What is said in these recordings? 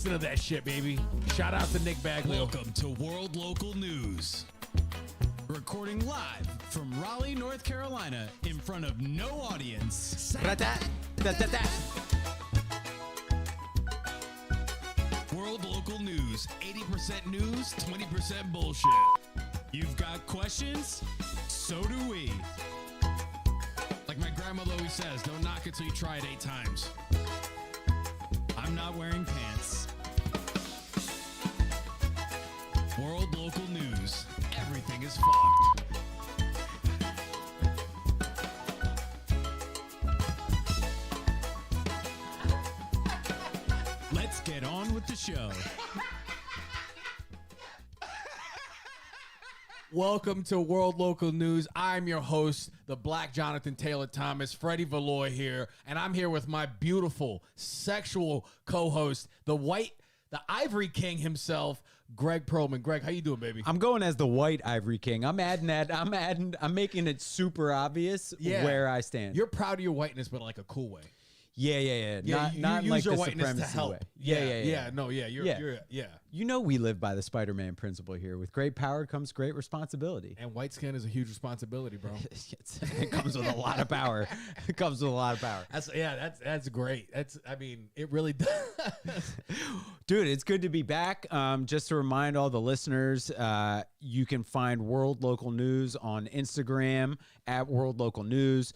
Listen to that shit, baby. Shout out to Nick Baglio. Welcome to World Local News. Recording live from Raleigh, North Carolina, in front of no audience. World Local News, 80% news, 20% bullshit. You've got questions? So do we. Like my grandmother always says, don't knock it till you try it 8 times. I'm not wearing pants. World Local News. Everything is fucked. Let's get on with the show. Welcome to World Local News. I'm your host, the Black Jonathan Taylor Thomas, Freddie Valoy here, and I'm here with my beautiful sexual co-host, the Ivory King himself, Greg Perlman. Greg, how you doing, baby? I'm going as the white Ivory King. I'm adding that. I'm making it super obvious where I stand. You're proud of your whiteness, but in like a cool way. Yeah. You Not use like your the whiteness to supremacy help. way. Yeah. You know we live by the Spider-Man principle here. With great power comes great responsibility. And white skin is a huge responsibility, bro. It comes with a lot of power. It comes with a lot of power. That's great. It really does. Dude, it's good to be back. Just to remind all the listeners, you can find World Local News on Instagram at World Local News.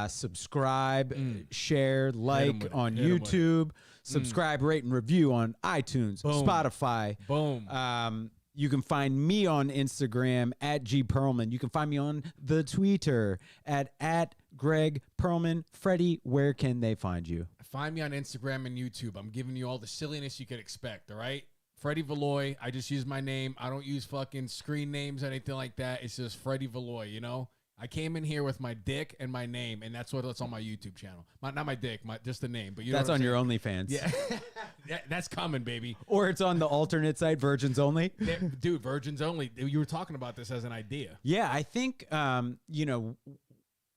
Subscribe, share, like on YouTube. Subscribe, rate, and review on iTunes, Spotify. Boom. You can find me on Instagram at G Perlman. You can find me on the Twitter at Greg Perlman. Freddie, where can they find you? Find me on Instagram and YouTube. I'm giving you all the silliness you could expect, all right? Freddie Valoy. I just use my name. I don't use fucking screen names or anything like that. It's just Freddie Valoy, you know? I came in here with my dick and my name, and that's what's on my YouTube channel. Not my dick, just the name. But you know That's on your OnlyFans. Yeah, that's coming, baby. Or it's on the alternate site, Virgins Only. Dude, virgins only. You were talking about this as an idea. Yeah, I think,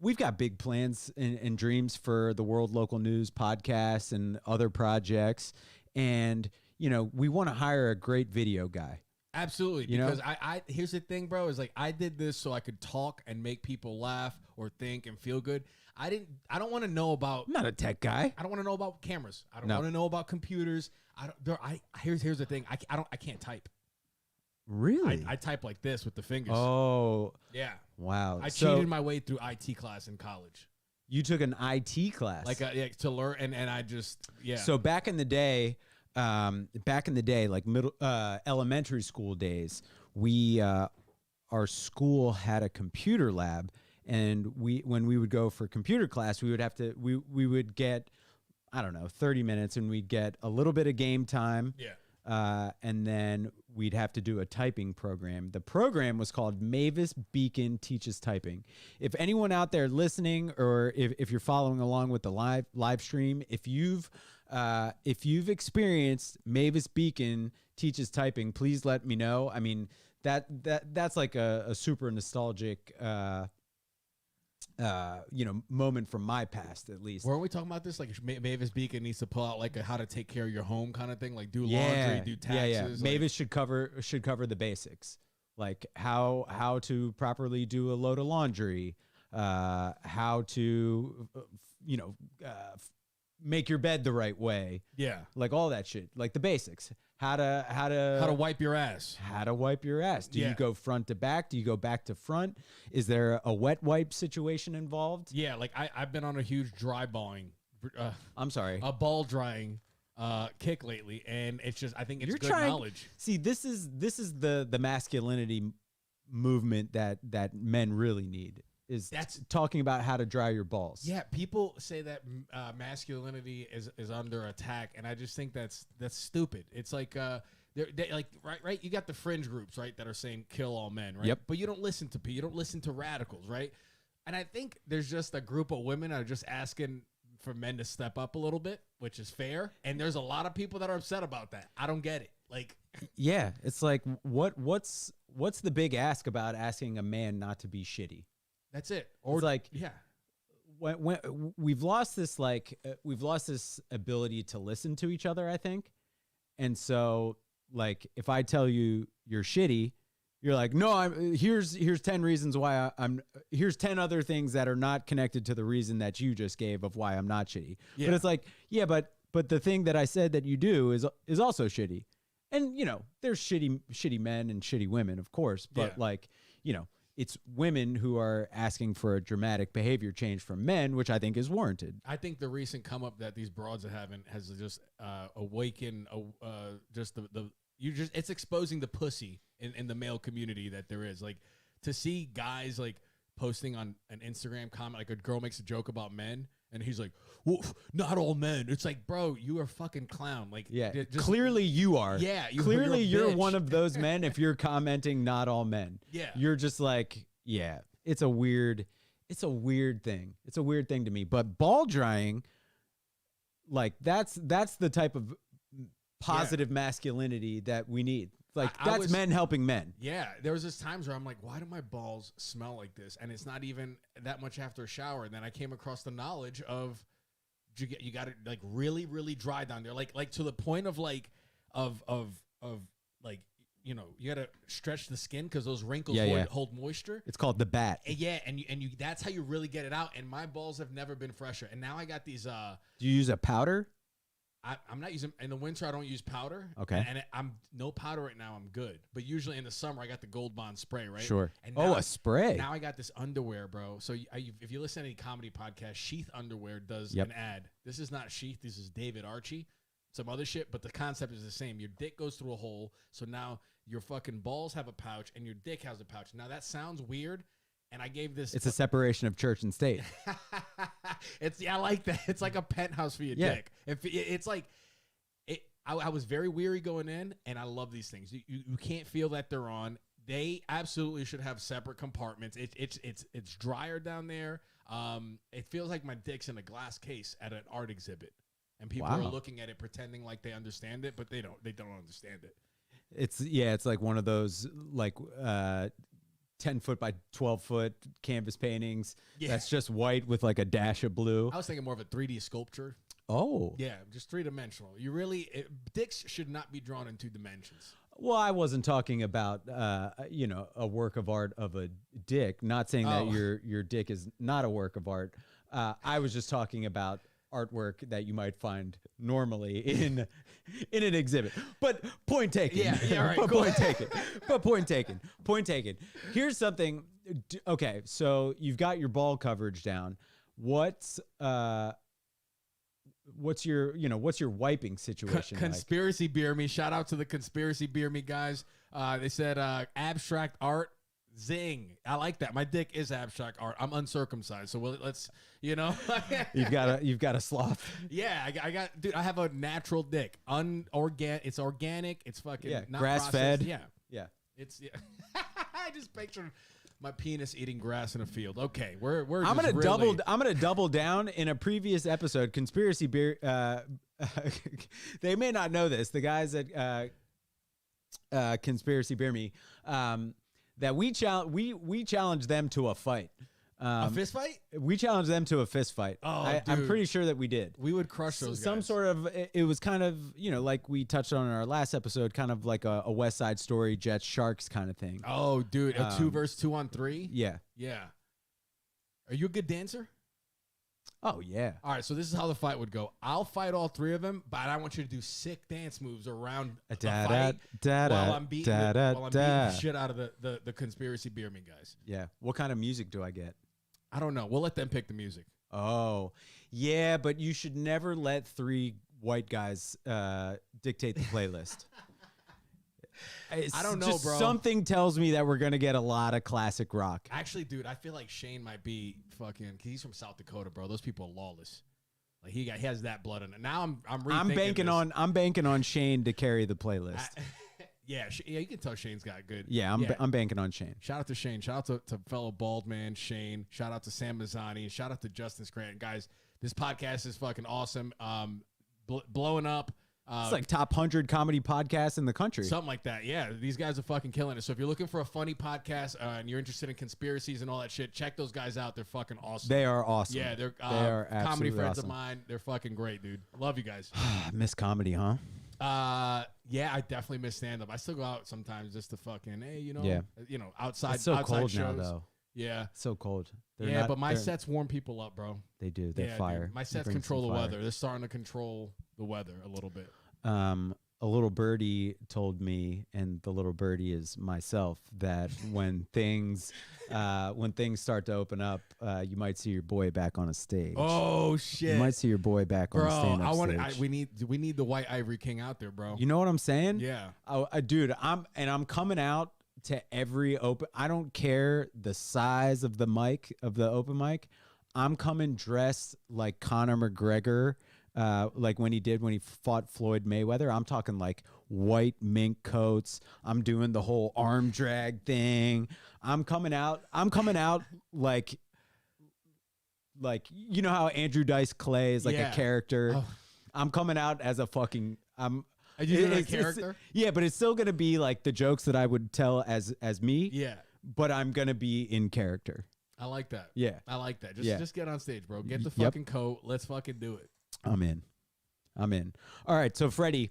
we've got big plans and dreams for the World Local News podcast and other projects. And, we want to hire a great video guy. Absolutely, because I here's the thing, bro, is like I did this so I could talk and make people laugh or think and feel good. I don't want to know about. I'm not a tech guy. I don't want to know about cameras. I don't want to know about computers. Here's the thing. I can't type. Really? I type like this with the fingers. Oh. Yeah. Wow. I cheated my way through IT class in college. You took an IT class, to learn, and I just So back in the day, like elementary school days, our school had a computer lab, and when we would go for computer class, we would get, I don't know, 30 minutes, and we'd get a little bit of game time. Yeah. And then we'd have to do a typing program. The program was called Mavis Beacon Teaches Typing. If anyone out there listening, or if you're following along with the live stream, if you've experienced Mavis Beacon Teaches Typing, please let me know. I mean, that's like a super nostalgic moment from my past, at least. Weren't we talking about this? Like Mavis Beacon needs to pull out like a how to take care of your home kind of thing, like do laundry, do taxes. Yeah. Like, Mavis should cover the basics, like how to properly do a load of laundry, how to make your bed the right way. Yeah. Like all that shit, like the basics. How to wipe your ass. How to wipe your ass. Do Yeah. you go front to back? Do you go back to front? Is there a wet wipe situation involved? Yeah, like I've been on a huge dry balling, I'm sorry. a ball drying kick lately, and it's just I think it's You're good trying, knowledge. See, this is the masculinity movement that men really need. That's talking about how to dry your balls. Yeah, people say that masculinity is under attack, and I just think that's stupid. It's like they like right. You got the fringe groups, right, that are saying kill all men, right? Yep. But you don't listen to people. You don't listen to radicals, right? And I think there's just a group of women that are just asking for men to step up a little bit, which is fair. And there's a lot of people that are upset about that. I don't get it. Like, yeah, it's like what's the big ask about asking a man not to be shitty? That's it. Or it's like, yeah, when we've lost this ability to listen to each other, I think. And so, like, if I tell you you're shitty, you're like, no, here's 10 reasons why here's 10 other things that are not connected to the reason that you just gave of why I'm not shitty. Yeah. But it's like, yeah, but the thing that I said that you do is also shitty. And, you know, there's shitty men and shitty women, of course, but like, you know, it's women who are asking for a dramatic behavior change from men, which I think is warranted. I think the recent come up that these broads are having has just awakened just it's exposing the pussy in the male community that there is. Like, to see guys like posting on an Instagram comment, like a girl makes a joke about men and he's like, well, not all men. It's like, bro, you are a fucking clown. Like, clearly you are. Yeah. Clearly you're bitch. one of those men if you're commenting not all men. Yeah. You're just like, yeah, it's a weird thing. It's a weird thing to me. But ball drying, like, that's the type of positive masculinity that we need. Like, that's men helping men. Yeah, there was this times where I'm like, why do my balls smell like this? And it's not even that much after a shower. And then I came across the knowledge of you got it like really, really dry down there, like to the point of like of like, you know, you got to stretch the skin because those wrinkles hold moisture. It's called the bat. Yeah, and you that's how you really get it out. And my balls have never been fresher. And now I got these. Do you use a powder? I'm not using in the winter. I don't use powder. Okay. And I'm no powder right now. I'm good. But usually in the summer, I got the Gold Bond spray, right? Sure. And now, a spray. Now I got this underwear, bro. So if you listen to any comedy podcast, Sheath Underwear does an ad. This is not Sheath. This is David Archie. Some other shit, but the concept is the same. Your dick goes through a hole, so now your fucking balls have a pouch and your dick has a pouch. Now that sounds weird. And I gave this. It's a separation of church and state. I like that. It's like a penthouse for your dick. It's like. I was very weary going in, and I love these things. You can't feel that they're on. They absolutely should have separate compartments. It's drier down there. It feels like my dick's in a glass case at an art exhibit, and people are looking at it pretending like they understand it, but they don't. They don't understand it. It's like one of those like 10-foot by 12-foot canvas paintings. Yeah. That's just white with like a dash of blue. I was thinking more of a 3D sculpture. Oh. Yeah, just three-dimensional. Dicks should not be drawn in 2 dimensions. Well, I wasn't talking about, a work of art of a dick. Not saying that your dick is not a work of art. I was just talking about artwork that you might find normally in an exhibit. But point taken. Yeah, all right, but cool. point taken. But point taken. Point taken. Here's something. Okay, so you've got your ball coverage down. What's your wiping situation Conspiracy Beer Me. Shout out to the Conspiracy Beer Me guys. They said abstract art. Zing. I like that. My dick is abstract art. I'm uncircumcised, so let's you've got a sloth. Yeah, I got, dude. I have a natural dick. It's organic. It's fucking not grass processed. fed. Yeah. I just pictured my penis eating grass in a field. Okay, we're. I'm gonna double down. In a previous episode, Conspiracy Beer. They may not know this. The guys at Conspiracy Beer Me. That we challenged them to a fight. A fist fight? We challenged them to a fist fight. Oh, I'm pretty sure that we did. We would crush those guys. Some sort of, it was kind of, like we touched on in our last episode, kind of like a West Side Story, Jets, Sharks kind of thing. Oh, dude, a 2 versus 2 on 3? Yeah. Yeah. Are you a good dancer? Oh, yeah. All right, so this is how the fight would go. I'll fight all 3 of them, but I want you to do sick dance moves around the fight while I'm beating the shit out of the Conspiracy Beer Me guys. Yeah. What kind of music do I get? I don't know. We'll let them pick the music. Oh, yeah, but you should never let 3 white guys dictate the playlist. I don't know, bro. Something tells me that we're going to get a lot of classic rock. Actually, dude, I feel like Shane might be fucking, because he's from South Dakota, bro. Those people are lawless. Like he has that blood in it. Now I'm banking on Shane to carry the playlist. Yeah, you can tell Shane's got good. Yeah, I'm banking on Shane. Shout out to Shane. Shout out to fellow bald man Shane. Shout out to Sam Mazzani. Shout out to Justin Scranton. Guys, this podcast is fucking awesome. Blowing up. It's like top 100 comedy podcasts in the country. Something like that. Yeah, these guys are fucking killing it. So if you're looking for a funny podcast and you're interested in conspiracies and all that shit, check those guys out. They're fucking awesome. They are awesome. Yeah, they're they are comedy friends awesome. of mine. They're fucking great, dude. Love you guys. Miss comedy, huh? Yeah, I definitely miss stand up. I still go out sometimes just to fucking, hey, outside. It's so outside cold shows. now, though. Yeah. It's so cold. But my sets warm people up, bro. They do. They're Yeah, fire. dude. My They sets bring control some the fire. weather. They're starting to control the weather a little bit. A little birdie told me, and the little birdie is myself, that when things start to open up, you might see your boy back on a stage. Oh You shit, might see your boy back on a bro! stand-up stage. We need the White Ivory King out there, bro. You know what I'm saying? Yeah. Dude, I'm coming out to every open. I don't care the size of the mic, of the open mic. I'm coming dressed like Conor McGregor, like when he fought Floyd Mayweather. I'm talking like white mink coats. I'm doing the whole arm drag thing. I'm coming out like you know how Andrew Dice Clay is like Yeah. a character. Oh. I'm coming out as a fucking Are you doing a it's- character? yeah, but it's still gonna be like the jokes that I would tell as me. Yeah. But I'm gonna be in character. I like that. Yeah, I like that. Yeah. Just get on stage, bro. Get the Yep. fucking coat. Let's fucking do it. I'm in. All right, so Freddie,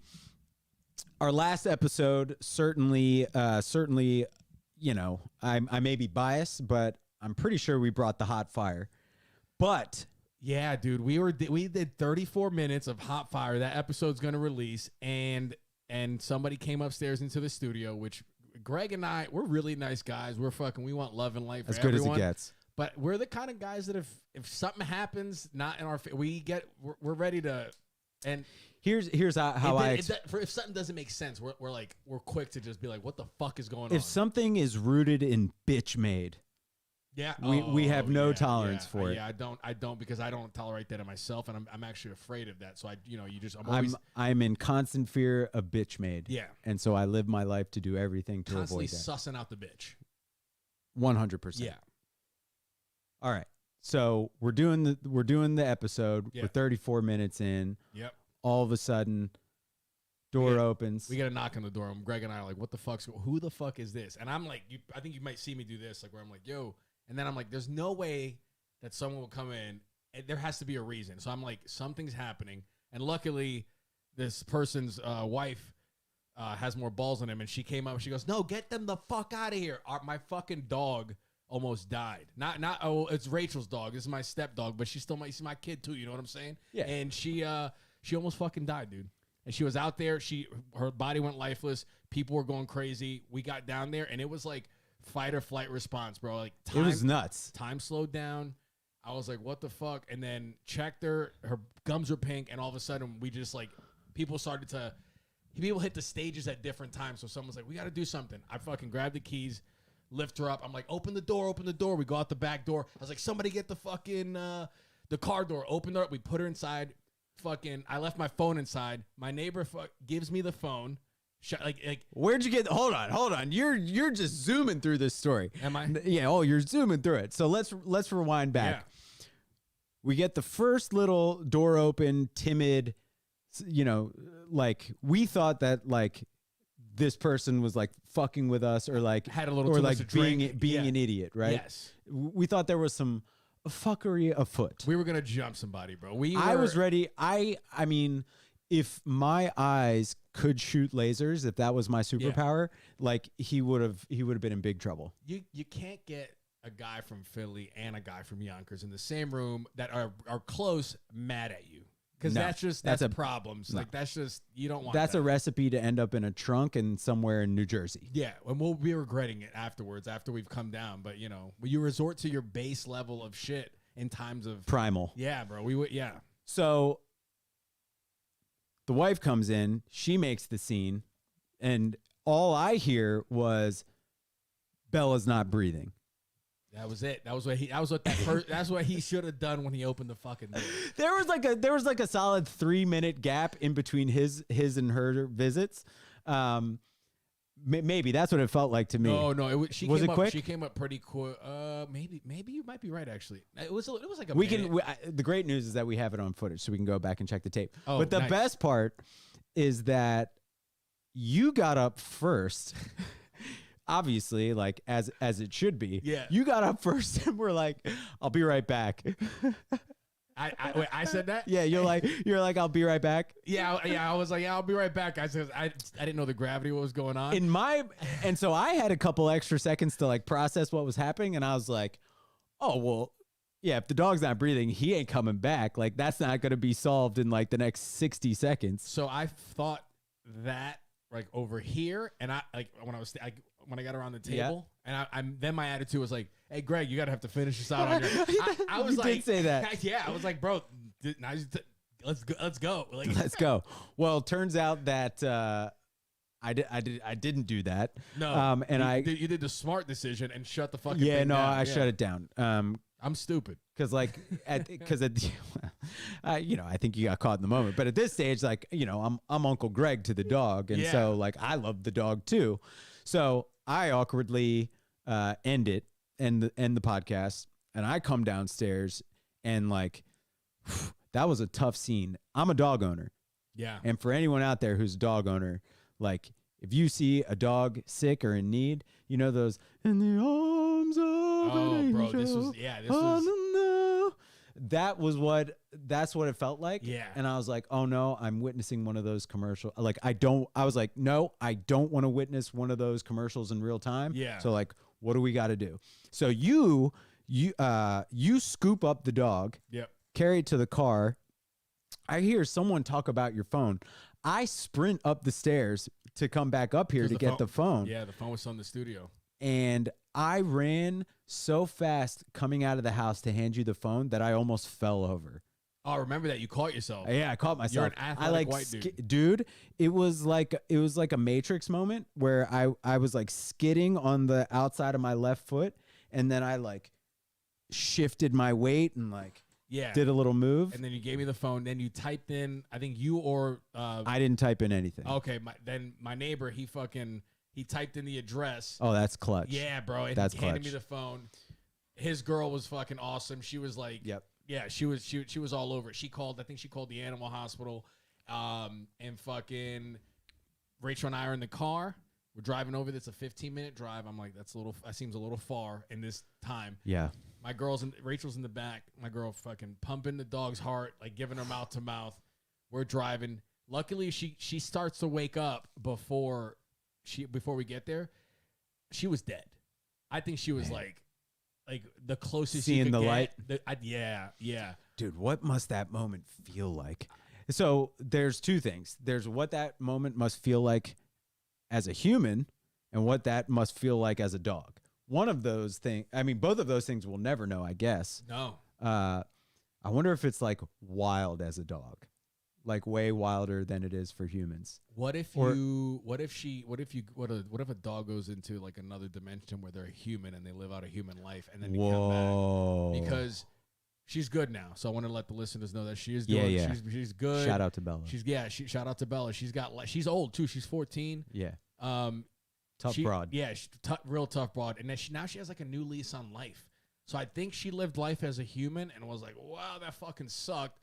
our last episode certainly, you know, I may be biased, but I'm pretty sure we brought the hot fire. But Yeah, dude. We did 34 minutes of hot fire. That episode's gonna release, and somebody came upstairs into the studio, which Greg and I, we're really nice guys. We want love and life for as good everyone. as it gets. But we're the kind of guys that if something happens, not in our, we're ready to, and Here's how if something doesn't make sense, we're quick to just be like, what the fuck is going on? if something is rooted in bitch made, Yeah, we have no tolerance for it. Yeah, I don't because I don't tolerate that in myself, and I'm actually afraid of that. So I'm always I'm in constant fear of bitch made. Yeah. And so I live my life to do everything to constantly avoid that. sussing out the bitch. 100%. Yeah, All right. So we're doing the episode. Yeah. We're 34 minutes in. yep. All of a sudden, door Yeah. opens. We get a knock on the door, and Greg and I are like, "What the who the fuck is this?" And I'm like, I think you might see me do this, like where I'm like, "Yo," and then I'm like, "There's no way that someone will come in. There has to be a reason." So I'm like, "Something's happening," and luckily, this person's wife has more balls than him, and she came up and she goes, "No, get them the fuck out of here." My fucking dog almost died. It's Rachel's dog. This is my stepdog, but she's my kid too. You know what I'm saying? Yeah. And she almost fucking died, dude. And she was out there. Her body went lifeless. People were going crazy. We got down there, and it was like fight or flight response, bro. Like it was nuts. time slowed down. I was like, what the fuck? And then checked her. Her gums were pink, and all of a sudden, we just like people hit the stages at different times. So someone's like, we got to do something. I fucking grabbed the keys, lift her up. I'm like, open the door, open the door. We go out the back door. I was like, somebody get the fucking the car door. Open her up. We put her inside. Fucking, I left my phone inside. My neighbor gives me the phone. Like, Where'd you get? Hold on. You're just zooming through this story. am I? Yeah. Oh, you're zooming through it. So let's rewind back. Yeah. We get the first little door open, timid. You know, like we thought that like this person was like fucking with us or like Had a little or too like much to drink. being Yeah. an idiot, right? Yes. We thought there was some fuckery afoot. We were gonna jump somebody, bro. I was ready. I mean, if my eyes could shoot lasers, if that was my superpower, like he would have been in big trouble. You can't get a guy from Philly and a guy from Yonkers in the same room that are close mad at you. Because No, that's problems. no. Like that's just you don't want That's that. a recipe to end up in a trunk and somewhere in New Jersey. Yeah, and we'll be regretting it afterwards after we've come down. But you resort to your base level of shit in times of Primal. yeah, bro. We would So the wife comes in, she makes the scene, and all I hear was Bella's not breathing. That was it. That's what he should have done when he opened the fucking door. There was like a solid 3-minute gap in between his and her visits. Maybe that's what it felt like to me. No. Was it quick? She came up pretty quick. Maybe you might be right. Actually, it was like a minute. The great news is that we have it on footage, so we can go back and check the tape. Oh, but the nice. best part is that you got up first. Obviously, like as it should be. Yeah. You got up first, and we're like, "I'll be right back." Wait, I said that. Yeah, you're like, I'll be right back. I was like, yeah, I'll be right back, guys. 'Cause I didn't know the gravity what was going on. And so I had a couple extra seconds to like process what was happening, and I was like, oh well, yeah, if the dog's not breathing, he ain't coming back. Like that's not going to be solved in like the next 60 seconds. So I thought that like over here, and I like when I got around the table, and I'm then my attitude was like, hey Greg, you gotta have to finish this out on your. I was You like, did say that. Yeah, I was like, bro, let's go. Like, Let's go. Well, it turns out that I didn't do that. no, and you did the smart decision and shut the fucking. yeah, thing no, down. I shut it down. I'm stupid. Because like I think you got caught in the moment, but at this stage, like, I'm Uncle Greg to the dog. And Yeah. so like, I love the dog too. So I awkwardly end the podcast, and I come downstairs, and like, that was a tough scene. I'm a dog owner. Yeah. And for anyone out there who's a dog owner, like if you see a dog sick or in need, those in the arms of an bro, angel. this was. That's what it felt like. Yeah. And I was like, oh no, I'm witnessing one of those commercials. Like I was like, no, I don't want to witness one of those commercials in real time. Yeah. So like, what do we got to do? So you scoop up the dog, Yep. carry it to the car. I hear someone talk about your phone. I sprint up the stairs to come back up here to get the phone. Yeah, the phone was on the studio. And I ran so fast coming out of the house to hand you the phone that I almost fell over. Oh, remember that you caught yourself. Yeah, I caught myself. You're an athletic white dude. It was like a Matrix moment where I was like skidding on the outside of my left foot, and then I like shifted my weight and like did a little move. And then you gave me the phone. Then you typed in, I think you or I didn't type in anything. okay, then my neighbor, he typed in the address. Oh, that's clutch. Yeah, bro. And That's he handed clutch. me the phone. His girl was fucking awesome. She was like, Yep. yeah, she was all over it. I think she called the animal hospital. And fucking Rachel and I are in the car. We're driving over. That's a 15-minute drive. I'm like, that seems a little far in this time. Yeah. Rachel's in the back. My girl fucking pumping the dog's heart, like giving her mouth to mouth. We're driving. Luckily, she starts to wake up before we get there. She was dead. I think she was like the closest Seeing you could the get. light? Yeah. Dude, what must that moment feel like? So there's two things. There's what that moment must feel like as a human and what that must feel like as a dog. One of those things, I mean, both of those things we'll never know, I guess. No. I wonder if it's like wild as a dog, like way wilder than it is for humans. What if a dog goes into like another dimension where they're a human and they live out a human life and then they come back? Because she's good now. So I want to let the listeners know that she is doing. Yeah. She's good. Shout out to Bella. Shout out to Bella. She's old too. She's 14. Yeah. Tough broad. Yeah, real tough broad. And then now she has like a new lease on life. So I think she lived life as a human and was like, wow, that fucking sucked.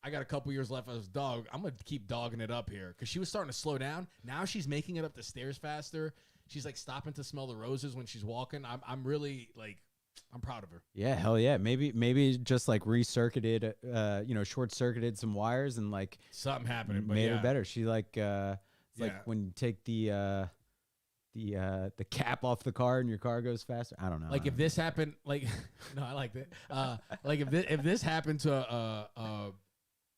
I got a couple years left as a dog. I'm going to keep dogging it up here. Because she was starting to slow down. Now she's making it up the stairs faster. She's like stopping to smell the roses when she's walking. I'm really like, I'm proud of her. Yeah, hell yeah. Maybe just like recircuited, short circuited some wires and like something happened. Made it better. She like, it's like when you take the cap off the car and your car goes faster. I don't know. Like if this happened, like, no, I like that. Like if this happened to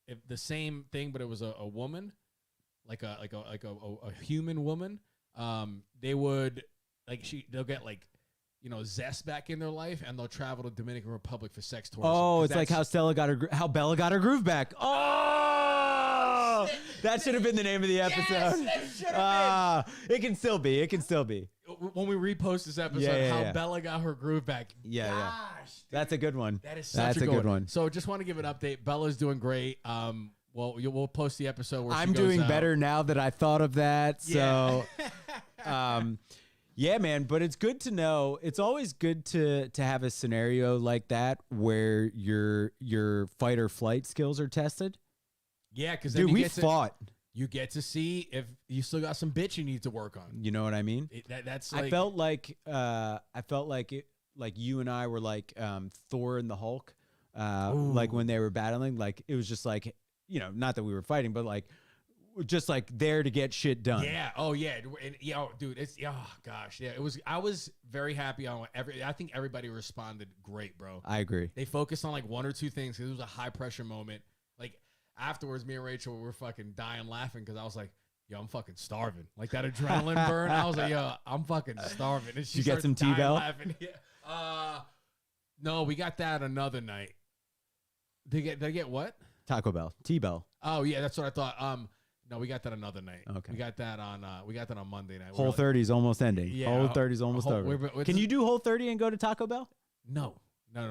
if the same thing, but it was a woman, like a human woman, they'll get like, zest back in their life, and they'll travel to Dominican Republic for sex tourism. Oh, it's like how Bella got her groove back. Oh, that should have been the name of the episode. Yes, that should have been. It can still be. It can still be. When we repost this episode, how Bella got her groove back. Yeah, Gosh, yeah. dude. That's a good one. That is such a good one. So just want to give an update. Bella's doing great. We'll post the episode where I'm she goes doing out. better now that I thought of that. So, yeah, man. But it's good to know. It's always good to have a scenario like that where your fight or flight skills are tested. Yeah, because dude, we fought. You get to see if you still got some bitch you need to work on. You know what I mean? That's like, I felt like you and I were like Thor and the Hulk, like when they were battling. Like it was just like, not that we were fighting, but like just like there to get shit done. Yeah. Oh yeah. And, dude, it's oh gosh. Yeah. It was. I was very happy on I think everybody responded great, bro. I agree. They focused on like one or two things because it was a high pressure moment. Like afterwards, me and Rachel were fucking dying laughing because I was like, yo, I'm fucking starving. Like that adrenaline burn. I was like, yo, I'm fucking starving. And she You get some starts dying T-Bell? laughing. Yeah. No, we got that another night. They get what? Taco Bell, T-Bell. Oh yeah, that's what I thought. No, we got that another night. Okay. We got that on Monday night. Whole 30's almost ending. Yeah, Whole 30's almost over. Can you do Whole 30 and go to Taco Bell? No,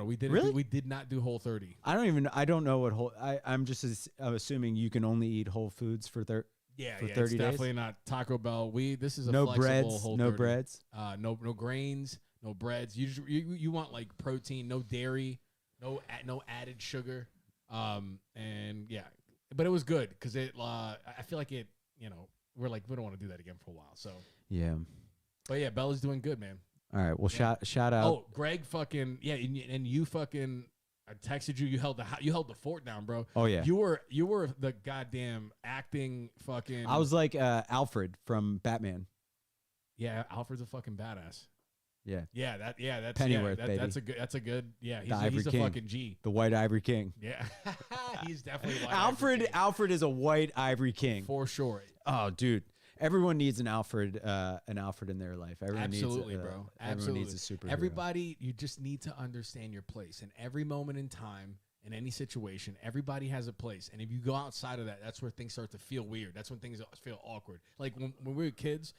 we didn't. Really? We did not do Whole 30. I don't know what I'm just I'm assuming you can only eat Whole Foods for 30 Yeah, for yeah, 30 it's days? definitely not Taco Bell. This is a No flexible breads, Whole no 30. breads. No grains, no breads. You want like protein, no dairy, no added sugar. And yeah, but it was good because I feel like it. We don't want to do that again for a while. So Yeah. but yeah, Bella's doing good, man. All right. Well, Yeah. shout out. Oh, Greg fucking yeah, and you fucking. I texted you. You held the fort down, bro. Oh, yeah. You were the goddamn acting fucking. I was like Alfred from Batman. Yeah, Alfred's a fucking badass. Yeah. Yeah, that's Pennyworth, yeah, baby. That's a good. Yeah, The Ivory he's a King. fucking G. The White Ivory King. Yeah, he's definitely White Ivory Alfred. King, Alfred is a White Ivory King. for sure. Oh, dude. Everyone needs an Alfred in their life. Everyone Absolutely, needs, bro. Everyone Absolutely. needs a superhero. Everybody, you just need to understand your place. In every moment in time, in any situation, everybody has a place. And if you go outside of that, that's where things start to feel weird. That's when things feel awkward. Like when we were kids,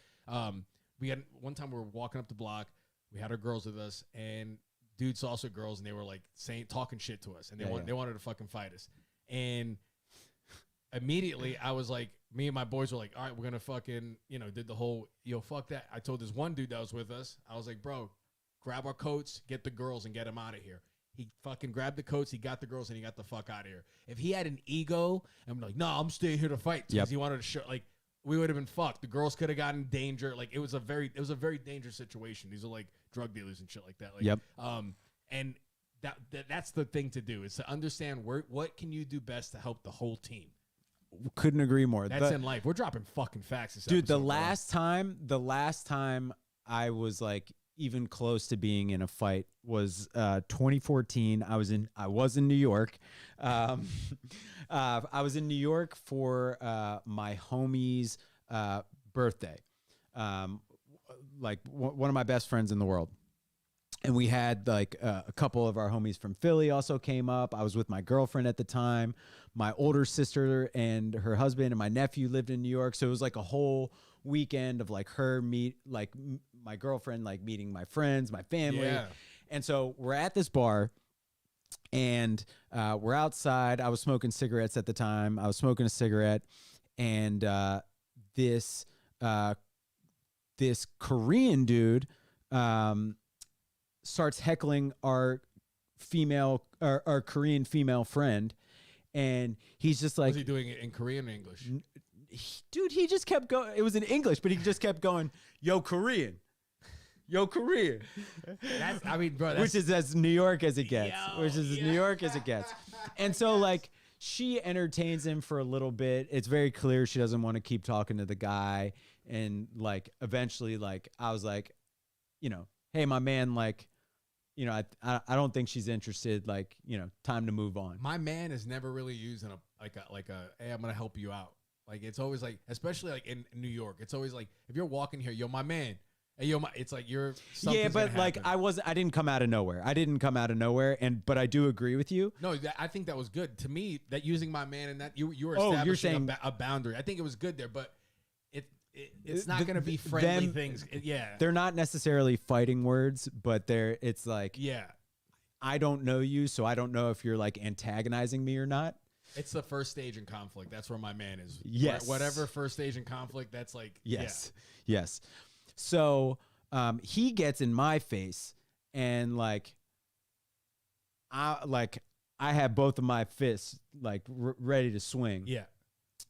we had one time we were walking up the block. We had our girls with us, and dudes saw us with girls, and they were like talking shit to us, and they wanted to fucking fight us. And immediately, I was like, me and my boys were like, all right, we're gonna fucking, did the whole, fuck that. I told this one dude that was with us, I was like, bro, grab our coats, get the girls, and get them out of here. He fucking grabbed the coats, he got the girls, and he got the fuck out of here. If he had an ego, I'm like, no, I'm staying here to fight because Yep. he wanted to show, like, we would have been fucked. The girls could have gotten in danger. Like, it was a very dangerous situation. These are like drug dealers and shit like that. Like, Yep. And that's the thing to do, is to understand what can you do best to help the whole team. Couldn't agree more. That's in life. We're dropping fucking facts this Dude, episode, the last time I was like even close to being in a fight was 2014. I was in New York. I was in New York for my homie's birthday. Like one of my best friends in the world. And we had like a couple of our homies from Philly also came up. I was with my girlfriend at the time. My older sister and her husband and my nephew lived in New York. So it was like a whole weekend of like my girlfriend, like meeting my friends, my family. Yeah. And so we're at this bar and we're outside. I was smoking cigarettes at the time. I was smoking a cigarette, and this Korean dude starts heckling our Korean female friend, and he's just like, Was he doing it in Korean or English? dude, he just kept going. It was in English, but he just kept going, yo, Korean. Yo, Korean. Which is as New York as it gets. New York as it gets. And so, like, she entertains him for a little bit. It's very clear she doesn't want to keep talking to the guy. And, like, eventually, like, I was like, hey, my man, like, I don't think she's interested. Like, time to move on. My man is never really used in a hey, I'm gonna help you out. Like, it's always like, especially like in New York, it's always like, if you're walking here, yo, my man. Hey, yo, it's like you're. Yeah, but like I didn't come out of nowhere. But I do agree with you. No, I think that was good. To me, that using my man and that you were Oh, establishing you're saying a boundary. I think it was good there, but it's not going to be friendly things. Yeah, They're not necessarily fighting words, but it's like, yeah. I don't know you, so I don't know if you're like antagonizing me or not. It's the first stage in conflict. That's where my man is. Yes. Whatever first stage in conflict, that's like, Yes. Yes. So he gets in my face, and like I have both of my fists like ready to swing. Yeah.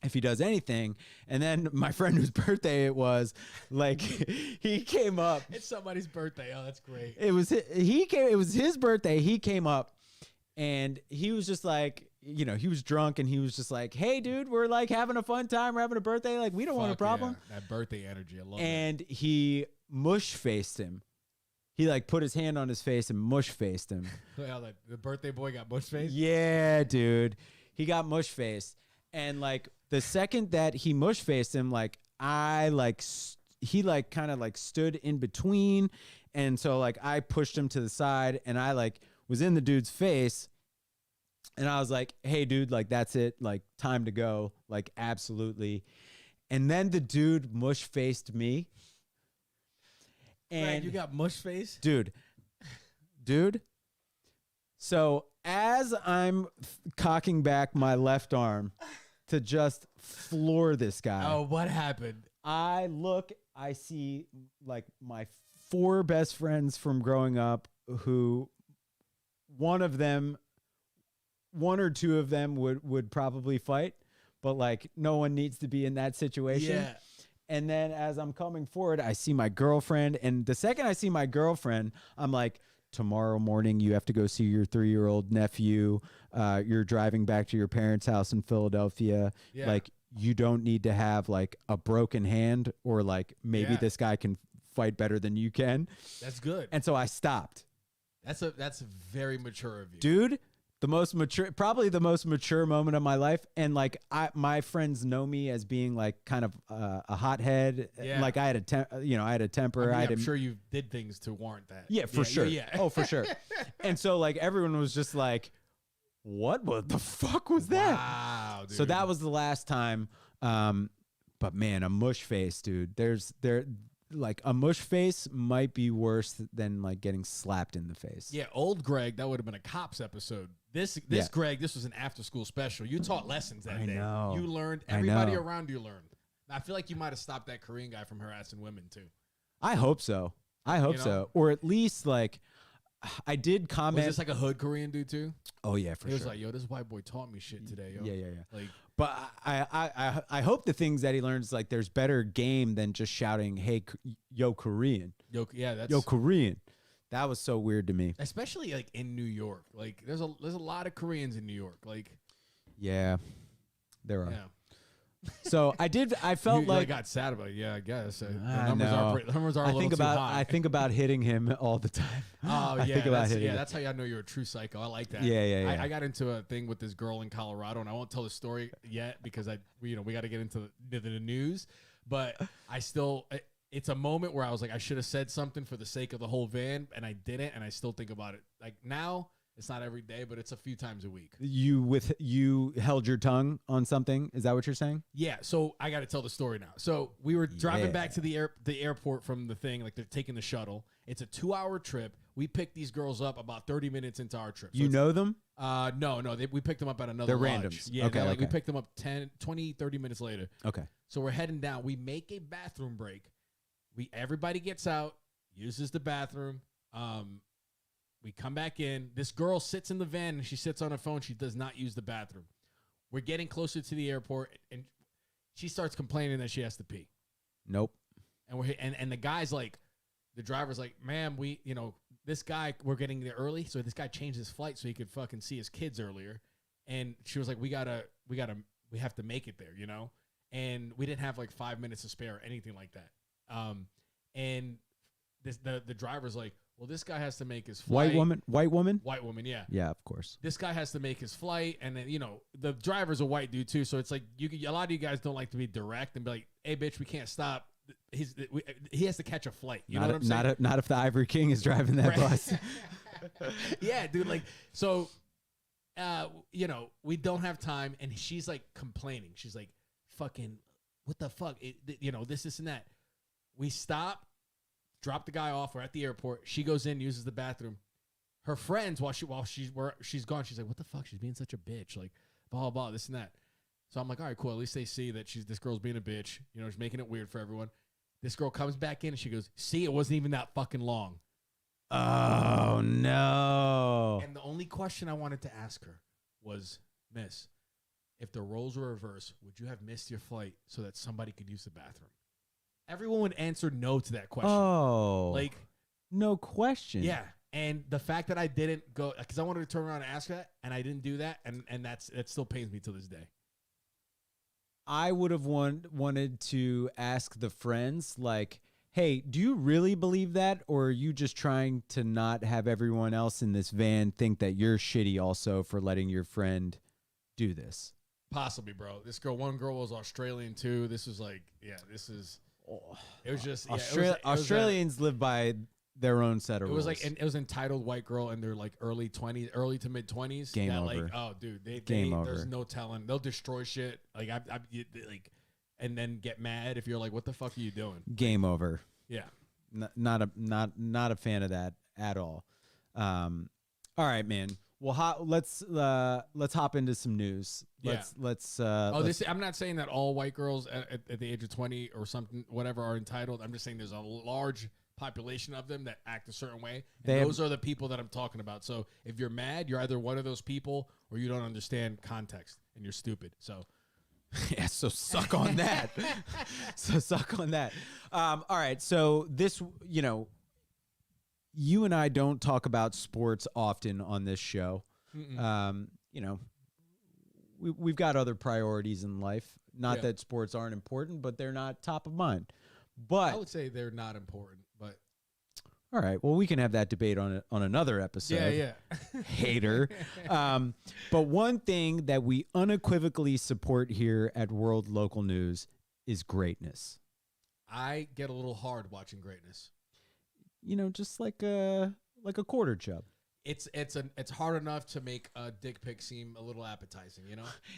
If he does anything. And then my friend whose birthday it was, like, he came up. It's somebody's birthday. Oh, that's great. It was his birthday. He came up, And he was just like, you know, he was drunk and he was just like, hey, dude, we're like having a fun time. We're having a birthday. Like, we don't want a Fuck problem. yeah, that birthday energy, I love And he mush faced him. He like put his hand on his face and mush faced him. that. Well, like, the birthday boy got bush face. Yeah, dude. He got mush faced. And like the second that he mush faced him, like he like kind of like stood in between. And so like I pushed him to the side and I like was in the dude's face. And I was like, hey, dude, like that's it. Like time to go. Like absolutely. And then the dude mush faced me. And And you got mush face. dude. So as I'm cocking back my left arm to just floor this guy, Oh, what happened? I look, I see like my 4 best friends from growing up who one or two of them would probably fight, but like no one needs to be in that situation. Yeah. And then as I'm coming forward, I see my girlfriend. And the second I see my girlfriend, I'm like, tomorrow morning, you have to go see your 3-year-old nephew. You're driving back to your parents' house in Philadelphia. Yeah. Like, you don't need to have like a broken hand or like maybe Yeah. this guy can fight better than you can. That's good. And so I stopped. That's very mature of you. Dude, probably the most mature moment of my life. And like my friends know me as being like kind of a hothead. Yeah. Like I had a temper. I'm sure you did things to warrant that. Yeah, for sure. Yeah. Oh, for sure. And so like everyone was just like, what the fuck was that? Wow, dude. So that was the last time. But man, a mush face, dude. Like a mush face might be worse than like getting slapped in the face. Yeah, old Greg, that would have been a Cops episode. This Yeah. Greg, this was an after school special. You taught lessons that I day. know. You learned. I Everybody know. around you learned. I feel like you might have stopped that Korean guy from harassing women too. I hope so. You know? So. Or at least like I did Was comment. this like a hood Korean dude too? Oh yeah, for He was sure. like, "Yo, this white boy taught me shit today, yo." Yeah. Like, But I hope the things that he learns, like there's better game than just shouting, "Hey, yo, Korean, yo, yeah, that's yo, Korean." That was so weird to me. especially like in New York. Like, there's a lot of Koreans in New York. Like, Yeah, there are. yeah. So I felt You like got sad about it. Yeah, I guess. The I numbers know. are the numbers are a I little think too about high. I think about hitting him all the time. Oh I yeah, think about that's, hitting yeah. him. That's how I know you're a true psycho. I like that. Yeah. I got into a thing with this girl in Colorado, and I won't tell the story yet because we got to get into the news. But I still, it's a moment where I was like, I should have said something for the sake of the whole van, and I didn't, and I still think about it. Like now, it's not every day, but it's a few times a week. You held your tongue on something. Is that what you're saying? Yeah, so I got to tell the story now. So we were driving Yeah. back to the airport from the thing, like they're taking the shuttle. It's a 2-hour trip. We picked these girls up about 30 minutes into our trip. So You it's- know them? No, we picked them up at another They're lodge. randoms. Yeah, Okay, we okay. picked them up 20, 30 minutes later. Okay. So we're heading down. We make a bathroom break. Everybody gets out, uses the bathroom. We come back in. This girl sits in the van and she sits on her phone. She does not use the bathroom. We're getting closer to the airport and she starts complaining that she has to pee. Nope. And the guy's like, the driver's like, ma'am, this guy, we're getting there early. So this guy changed his flight so he could fucking see his kids earlier. And she was like, we have to make it there, you know? And we didn't have like 5 minutes to spare or anything like that. And the driver's like, well, this guy has to make his flight. White woman? White woman, yeah. Yeah, of course. This guy has to make his flight, and then the driver's a white dude too, so it's like a lot of you guys don't like to be direct and be like, "Hey, bitch, we can't stop." He has to catch a flight. You know what I'm saying? Not if the Ivory King is driving that Right. bus. Yeah, dude. Like, so, we don't have time, and she's like complaining. She's like, "Fucking, what the fuck? This and that." We stop. Drop the guy off. We're at the airport. She goes in, uses the bathroom. Her friends, while she's gone, she's like, "What the fuck? She's being such a bitch." Like, blah blah blah, this and that. So I'm like, "All right, cool. At least they see that this girl's being a bitch. She's making it weird for everyone." This girl comes back in and she goes, "See, it wasn't even that fucking long." Oh no. And the only question I wanted to ask her was, "Miss, if the roles were reversed, would you have missed your flight so that somebody could use the bathroom?" Everyone would answer no to that question. Oh. Like, no question. yeah. And the fact that I didn't go, because I wanted to turn around and ask that, and I didn't do that, and that still pains me to this day. I would have wanted to ask the friends, like, hey, do you really believe that? Or are you just trying to not have everyone else in this van think that you're shitty also for letting your friend do this? Possibly, bro. One girl was Australian too. This was like, it was just, Australians live by their own set of rules. It was like, and it was entitled white girl in their like early to mid 20s. Game over. Like, oh, dude, Game over. There's no telling. They'll destroy shit. Like, and then get mad if you're like, what the fuck are you doing? Game over. Yeah. Not a fan of that at all. All right, man. Well, let's hop into some news. I'm not saying that all white girls at the age of 20 or something, whatever, are entitled. I'm just saying there's a large population of them that act a certain way. And those are the people that I'm talking about. So if you're mad, you're either one of those people or you don't understand context and you're stupid. So. Yeah, so suck on that. All right, so this, you and I don't talk about sports often on this show. We've got other priorities in life. Not that sports aren't important, but they're not top of mind. But I would say they're not important, but all right. Well, we can have that debate on another episode. Yeah. Hater. But one thing that we unequivocally support here at World Local News is greatness. I get a little hard watching greatness. Just like a quarter chub. It's hard enough to make a dick pic seem a little appetizing,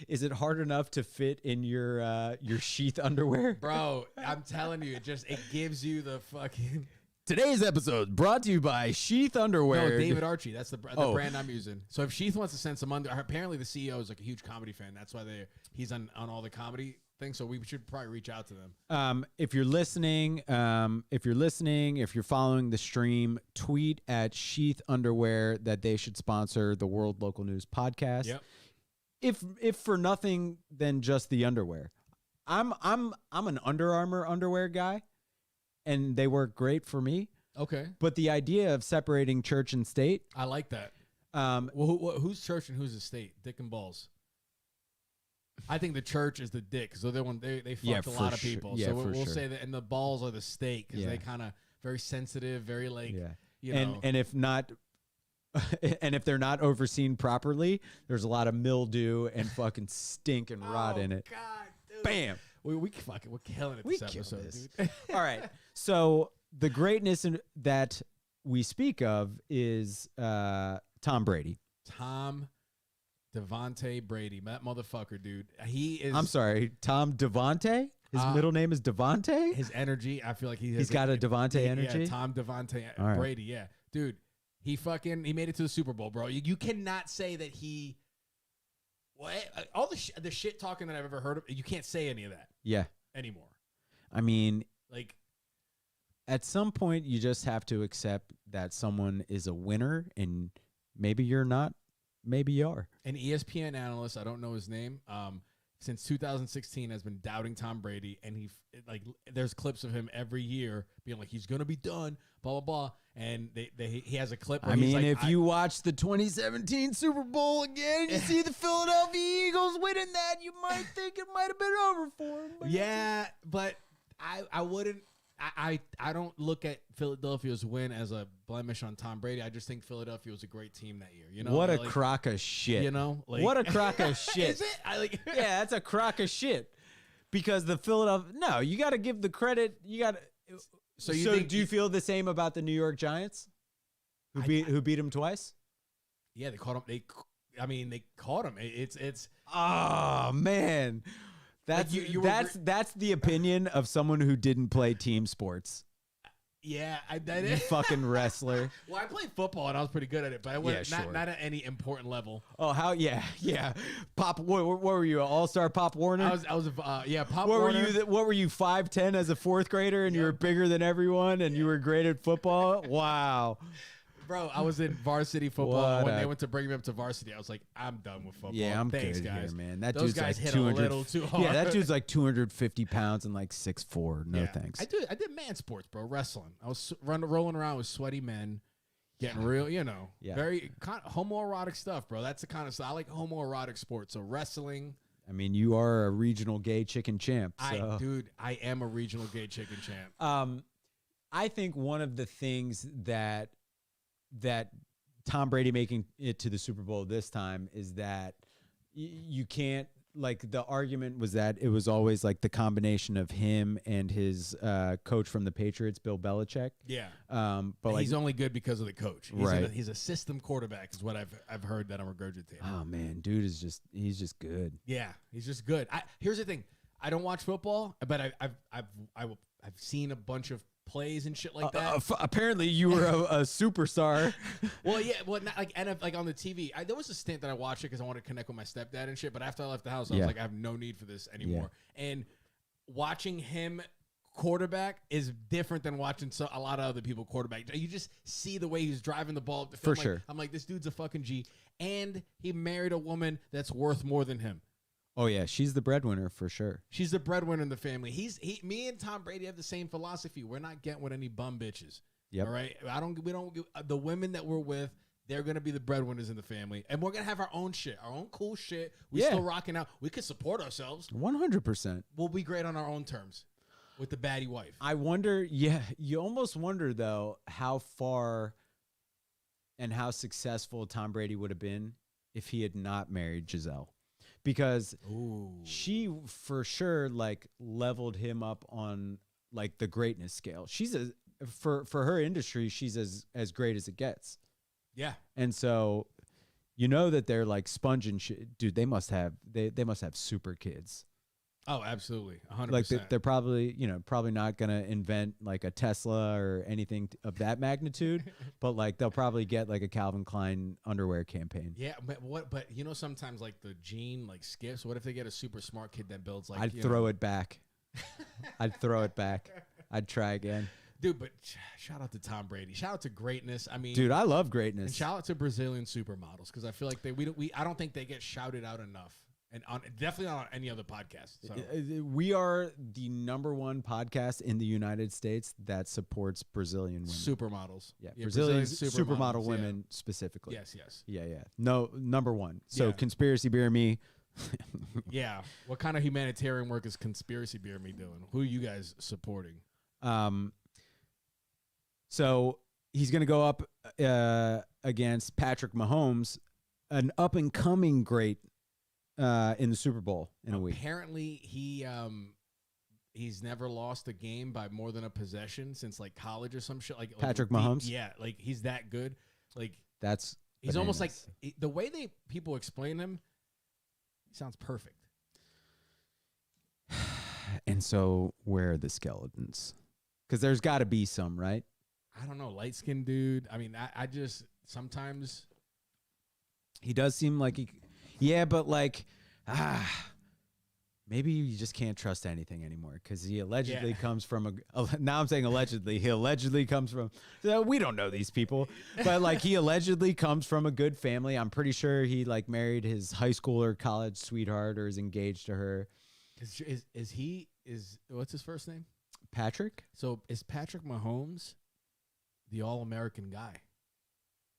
Is it hard enough to fit in your sheath underwear? Bro, I'm telling you, it gives you the fucking. Today's episode brought to you by Sheath Underwear. No, David Archie. That's the brand I'm using. So if Sheath wants to send some apparently the CEO is like a huge comedy fan. That's why he's on all the comedy things. So we should probably reach out to them. If you're listening, if you're following the stream, tweet at Sheath Underwear that they should sponsor the World Local News podcast. Yep. If for nothing than just the underwear. I'm an Under Armour underwear guy. And they work great for me. Okay. But the idea of separating church and state. I like that. Well, who's church and who's the state? Dick and balls. I think the church is the dick because they're the one they fucked a lot of people. Yeah, so we'll sure. Say that, and the balls are the state because they kind of very sensitive, very like, and if not, and if they're not overseen properly, there's a lot of mildew and fucking stink and rot in it. God, dude. Bam. We're killing it this episode, dude. All right. So the greatness that we speak of is Tom Brady. Tom Devontae Brady. That motherfucker, dude. He is. I'm sorry. Tom Devontae? His middle name is Devontae? His energy, I feel like he's got a Devontae energy? Yeah, Tom Devontae Brady, yeah. Dude, he made it to the Super Bowl, bro. You cannot say that he... What? All the shit talking that I've ever heard of, you can't say any of that. Yeah. Anymore. I mean, like, at some point you just have to accept that someone is a winner and maybe you're not, maybe you are. An ESPN analyst, I don't know his name, since 2016 has been doubting Tom Brady, and there's clips of him every year being like, he's gonna be done, blah blah blah, and he has a clip. Where if you watch the 2017 Super Bowl again, you see the Philadelphia Eagles winning that, you might think it might have been over for him. Yeah, but I wouldn't. I don't look at Philadelphia's win as a blemish on Tom Brady. I just think Philadelphia was a great team that year. What a crock of shit. What a crock of shit. Is it? Yeah, that's a crock of shit. Because the Philadelphia, no, you got to give the credit. You got to. So do you feel the same about the New York Giants, who beat them twice? Yeah, they caught him. They caught him. It's. Oh man. That's that's the opinion of someone who didn't play team sports. Yeah, you fucking wrestler. Well, I played football and I was pretty good at it, but I wasn't not at any important level. Oh, how? Yeah. Pop. What were you? All-Star Pop Warner. I was Pop what Warner. What were you? 5'10" as a fourth grader, and you were bigger than everyone, and you were great at football. Wow. Bro, I was in varsity football. When they went to bring me up to varsity, I was like, I'm done with football. Yeah, I'm Thanks, good guys. here, man. That Those dude's guys like hit a little too hard. Yeah, that dude's like 250 pounds and like 6'4". No thanks. I did man sports, bro. Wrestling. I was rolling around with sweaty men. getting real, you know. Yeah. Very homoerotic stuff, bro. That's the kind of stuff. I like homoerotic sports. So wrestling. I mean, you are a regional gay chicken champ. So. I am a regional gay chicken champ. I think one of the things that Tom Brady making it to the Super Bowl this time is that you can't, like, the argument was that it was always like the combination of him and his coach from the Patriots, Bill Belichick. Yeah. But he's only good because of the coach. Right. He's a system quarterback is what I've heard that I'm regurgitating. Oh man, dude is he's just good. Yeah, he's just good. Here's the thing. I don't watch football, but I've seen a bunch of plays and shit like that. Apparently, you were a superstar. Well, yeah, not like like on the TV. There was a stint that I watched it because I wanted to connect with my stepdad and shit. But after I left the house, I was like, I have no need for this anymore. And watching him quarterback is different than watching a lot of other people quarterback. You just see the way he's driving the ball up the field. For sure. I'm like, this dude's a fucking G. And he married a woman that's worth more than him. Oh yeah, she's the breadwinner for sure. She's the breadwinner in the family. Me and Tom Brady have the same philosophy. We're not getting with any bum bitches. Yep. All right. The women that we're with, they're gonna be the breadwinners in the family, and we're gonna have our own shit, our own cool shit. We still rocking out. We could support ourselves. 100%. We'll be great on our own terms with the baddie wife. I wonder. Yeah, you almost wonder though how far and how successful Tom Brady would have been if he had not married Giselle. Because she for sure like leveled him up on like the greatness scale. She's for her industry, she's as great as it gets. Yeah. And so you know that they're like sponging shit. Dude, they must have super kids. Oh, absolutely. 100%. Like they're probably not going to invent like a Tesla or anything of that magnitude, but like they'll probably get like a Calvin Klein underwear campaign. Yeah, but sometimes like the gene like skips. What if they get a super smart kid that builds like I'd throw it back. I'd throw it back. I'd try again. Dude, but shout out to Tom Brady. Shout out to greatness. I mean, dude, I love greatness. And shout out to Brazilian supermodels because I feel like I don't think they get shouted out enough. And definitely not on any other podcast. So. We are the #1 podcast in the United States that supports Brazilian women. Supermodels. Yeah, Brazilian supermodel women specifically. Yes. Yeah. No, #1. So Yeah. Conspiracy Beer Me. Yeah. What kind of humanitarian work is Conspiracy Beer Me doing? Who are you guys supporting? So he's going to go up against Patrick Mahomes, an up-and-coming great in the Super Bowl in a week. Apparently, he's never lost a game by more than a possession since like college or some shit. Like Patrick Mahomes? Yeah, like he's that good. Like that's he's bananas. almost like the way people explain him. He sounds perfect. And so, where are the skeletons? Because there's got to be some, right? I don't know, light skinned dude. I mean, I just sometimes he does seem like he. Yeah, but like, maybe you just can't trust anything anymore because he allegedly comes from now I'm saying allegedly. He allegedly comes from, we don't know these people, but like he allegedly comes from a good family. I'm pretty sure he like married his high school or college sweetheart or is engaged to her. What's his first name? Patrick? So is Patrick Mahomes the all-American guy?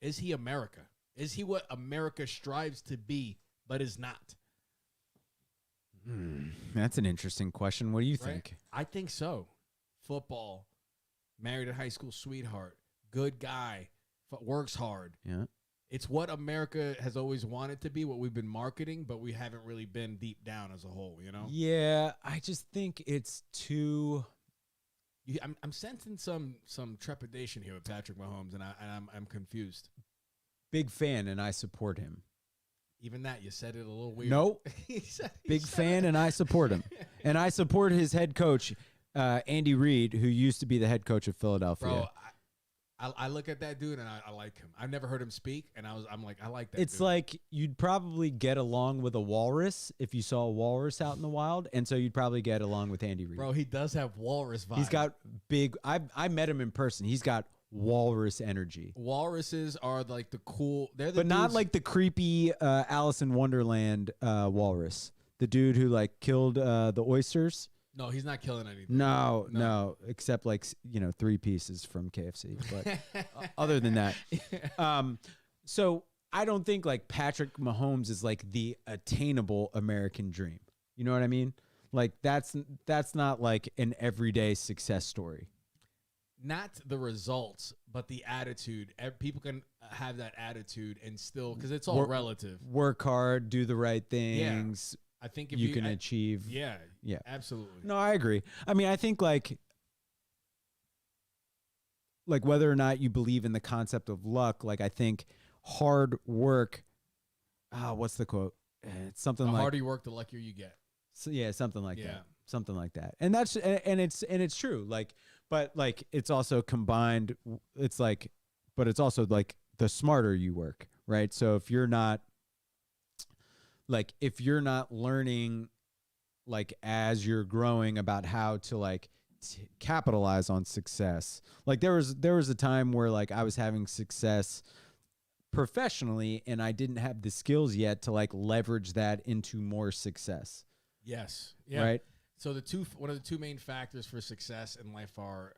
Is he America? Is he what America strives to be? But is not. That's an interesting question. What do you think? I think so. Football, married a high school sweetheart, good guy, works hard. Yeah. It's what America has always wanted to be, what we've been marketing, but we haven't really been deep down as a whole, you know? Yeah, I just think it's too... I'm sensing some trepidation here with Patrick Mahomes, and I'm confused. Big fan, and I support him. Even that, you said it a little weird. Nope. Big fan, and I support him. And I support his head coach, Andy Reid, who used to be the head coach of Philadelphia. Bro, I look at that dude, and I like him. I've never heard him speak, and I'm like, I like that It's dude. like you'd probably get along with a walrus if you saw a walrus out in the wild, and so you'd probably get along with Andy Reid. Bro, he does have walrus vibes. He's got big... I met him in person. He's got walrus energy. Walruses are like the cool... But not like the creepy Alice in Wonderland walrus. The dude who like killed the oysters. No, he's not killing anything. No, except like 3 pieces from KFC. But other than that, so I don't think like Patrick Mahomes is like the attainable American dream. You know what I mean? Like that's not like an everyday success story. Not the results, but the attitude. People can have that attitude and still, because it's all relative. Work hard, do the right things. I think if you can achieve. Yeah, yeah, absolutely. No, I agree. I mean, I think like whether or not you believe in the concept of luck, like I think hard work. What's the quote? It's something the like, harder you work, the luckier you get. So, yeah, something like that. Something like that. And that's it's true. Like, but like it's also combined. It's like, but it's also like the smarter you work, right? So if you're not learning like as you're growing about how to like capitalize on success. Like there was a time where like I was having success professionally and I didn't have the skills yet to like leverage that into more success. Yes. Yeah. Right. So one of the two main factors for success in life are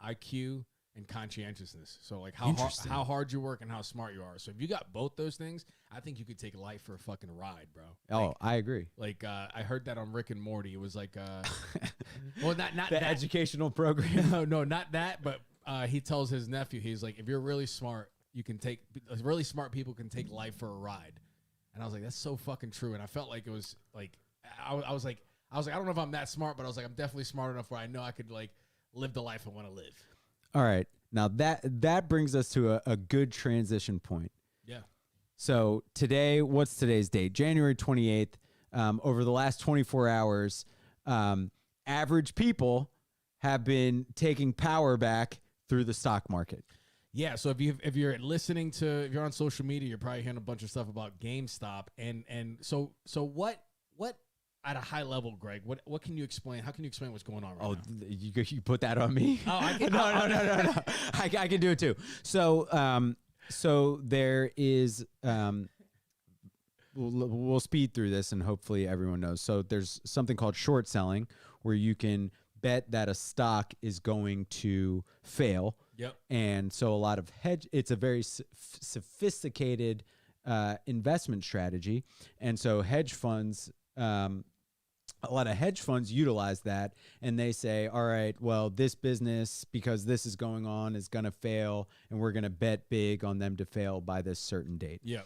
IQ and conscientiousness. So like how hard you work and how smart you are. So if you got both those things, I think you could take life for a fucking ride, bro. Oh, I agree. Like I heard that on Rick and Morty. It was like well, not the that educational program. no, not that, but he tells his nephew, he's like, if you're really smart, really smart people can take life for a ride. And I was like, that's so fucking true. And I felt like it was like I was like, I don't know if I'm that smart, but I was like, I'm definitely smart enough where I know I could like live the life I want to live. All right. Now that brings us to a good transition point. Yeah. So what's today's date? January 28th. Over the last 24 hours, average people have been taking power back through the stock market. Yeah, so if you're on social media, you're probably hearing a bunch of stuff about GameStop, and so what at a high level, Greg, what can you explain? How can you explain what's going on right now? You put that on me? Oh, I can. No. I can do it too. So there is. We'll speed through this, and hopefully everyone knows. So there's something called short selling, where you can bet that a stock is going to fail. Yep. And so a lot of it's a very sophisticated investment strategy. And so a lot of hedge funds utilize that, and they say, all right, well, this business, because this is going on, is going to fail, and we're going to bet big on them to fail by this certain date. Yeah.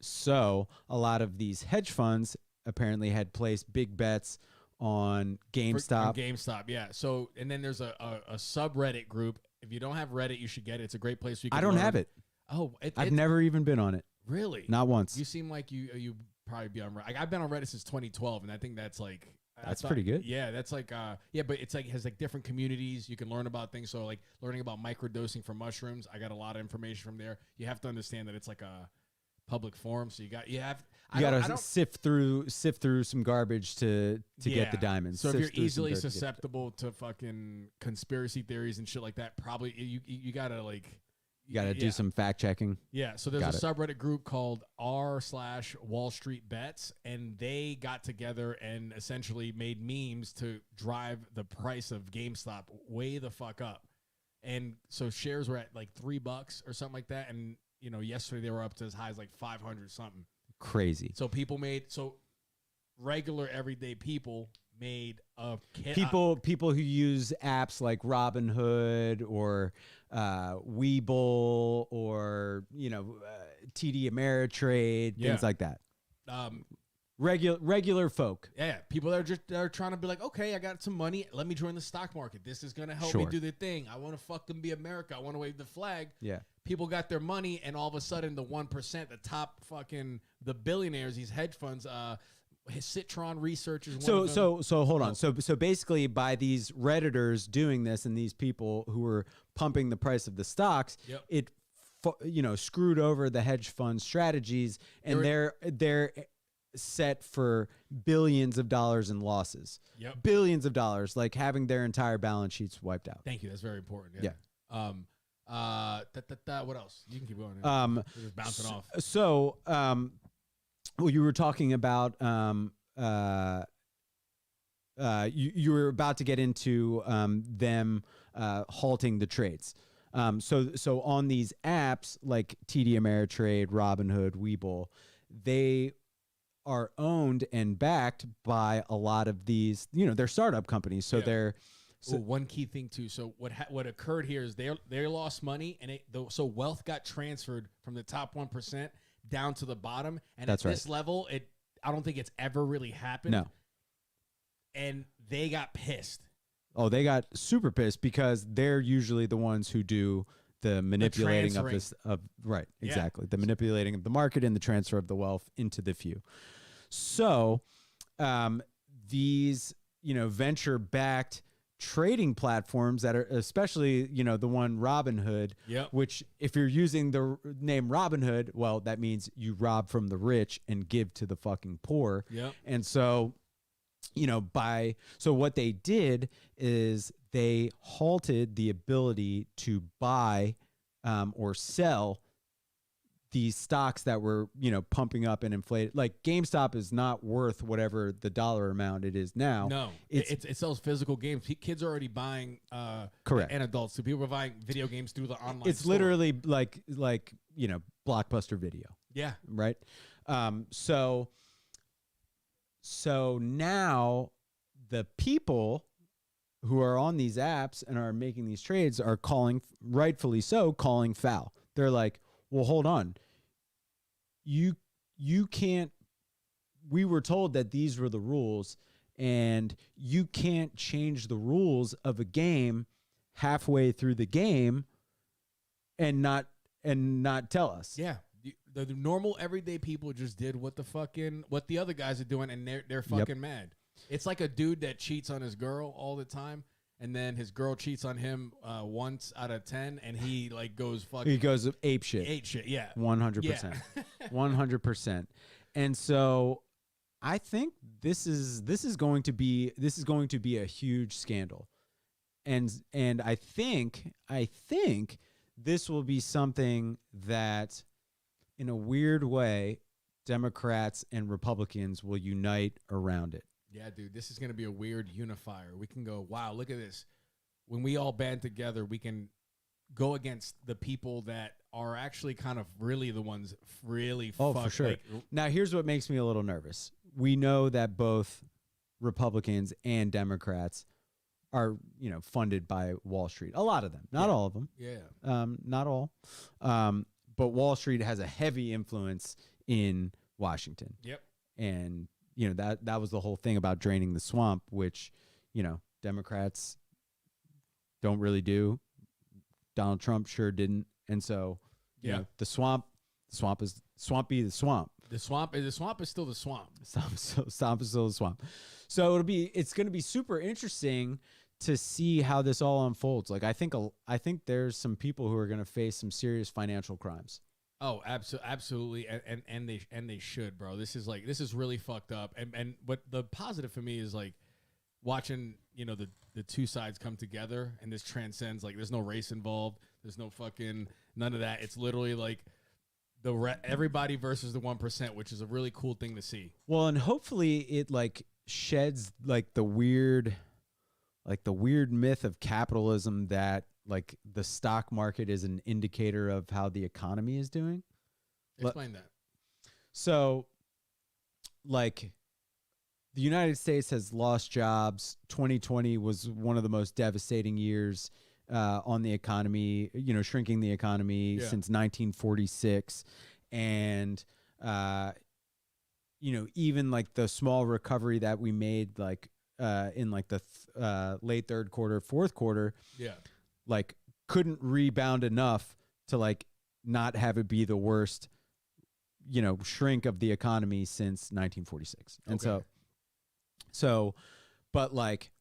So a lot of these hedge funds apparently had placed big bets on GameStop. GameStop, yeah. So, and then there's a subreddit group. If you don't have Reddit, you should get it. It's a great place where you can I don't learn. have it. Oh, I've never even been on it. Really? Not once. You seem like you probably be on Reddit. I've been on Reddit since 2012, and I think that's like pretty good. Yeah, that's like but it's like it has like different communities. You can learn about things. So like learning about microdosing for mushrooms, I got a lot of information from there. You have to understand that it's like a public forum, so you got to sift through some garbage to get the diamonds. So if you're easily susceptible to fucking conspiracy theories and shit like that, probably you gotta like do some fact checking. Yeah. So there's a subreddit group called r/Wall Street Bets, and they got together and essentially made memes to drive the price of GameStop way the fuck up. And so shares were at like $3 or something like that, and yesterday they were up to as high as like 500 something. Crazy. So regular everyday people made a people who use apps like Robinhood or Webull or TD Ameritrade, things like that. Regular folk. Yeah, people that are trying to be like, okay, I got some money, let me join the stock market. This is gonna help me do the thing. I want to fucking be America. I want to wave the flag. Yeah. People got their money, and all of a sudden, the 1%, the top the billionaires, these hedge funds, Citron Research is one of them. So hold on. So basically, by these Redditors doing this and these people who were pumping the price of the stocks, it screwed over the hedge fund strategies, and they're set for billions of dollars in losses. Yep. Billions of dollars, like having their entire balance sheets wiped out. Thank you. That's very important. Yeah. What else? You can keep going. We're just bouncing off. So, well, you were talking about you were about to get into them halting the trades. So on these apps like TD Ameritrade, Robinhood, Webull, they are owned and backed by a lot of these, they're startup companies. So Yeah. they're So one key thing too. So what occurred here is they lost money, and so wealth got transferred from the top 1% down to the bottom. And That's at right. this level, I don't think it's ever really happened. no. And they got pissed. Oh, they got super pissed because they're usually the ones who do the manipulating of this. Right, Yeah. exactly. The manipulating of the market and the transfer of the wealth into the few. So these, venture-backed trading platforms that are especially, the one Robinhood, Yep. which if you're using the name Robinhood, well, that means you rob from the rich and give to the fucking poor. Yep. And so, so what they did is they halted the ability to buy or sell these stocks that were, pumping up and inflated. Like GameStop is not worth whatever the dollar amount it is now. No, it sells physical games. Kids are already buying, Correct. and adults. So people are buying video games through the online. It's store. literally like Blockbuster Video. Yeah. Right. So now the people who are on these apps and are making these trades are rightfully so, calling foul. They're like, well, hold on. You can't, we were told that these were the rules, and you can't change the rules of a game halfway through the game and not tell us. Yeah. The normal everyday people just did what the other guys are doing, and they're fucking mad. It's like a dude that cheats on his girl all the time, and then his girl cheats on him once out of 10, and he like goes fucking. He goes ape shit. Ape shit, yeah. 100%. 100%. And so I think this is going to be a huge scandal. And I think this will be something that in a weird way Democrats and Republicans will unite around it. Yeah, dude, this is going to be a weird unifier. We can go, wow, look at this. When we all band together, we can go against the people that are actually kind of really the ones really For sure. like, Now, here's what makes me a little nervous. We know that both Republicans and Democrats are, funded by Wall Street. A lot of them, not all of them. yeah. Not all. But Wall Street has a heavy influence in Washington. Yep. And, that was the whole thing about draining the swamp, which, Democrats don't really do. Donald Trump sure didn't. And so, the swamp is swampy, the swamp. The swamp is still the swamp. Swamp is still the swamp. So it's going to be super interesting to see how this all unfolds. Like, I think there's some people who are going to face some serious financial crimes. Oh, absolutely, and they should, bro. This is really fucked up. And what the positive for me is like watching, the two sides come together, and this transcends, like, there's no race involved. There's no fucking none of that. It's literally like everybody versus the 1%, which is a really cool thing to see. Well, and hopefully it like sheds like the weird myth of capitalism that like the stock market is an indicator of how the economy is doing. Explain that. So, like, the United States has lost jobs. 2020 was one of the most devastating years on the economy, shrinking the economy since 1946. And, even like the small recovery that we made, like in like the late third quarter, fourth quarter, like couldn't rebound enough to like not have it be the worst, shrink of the economy since 1946. And but like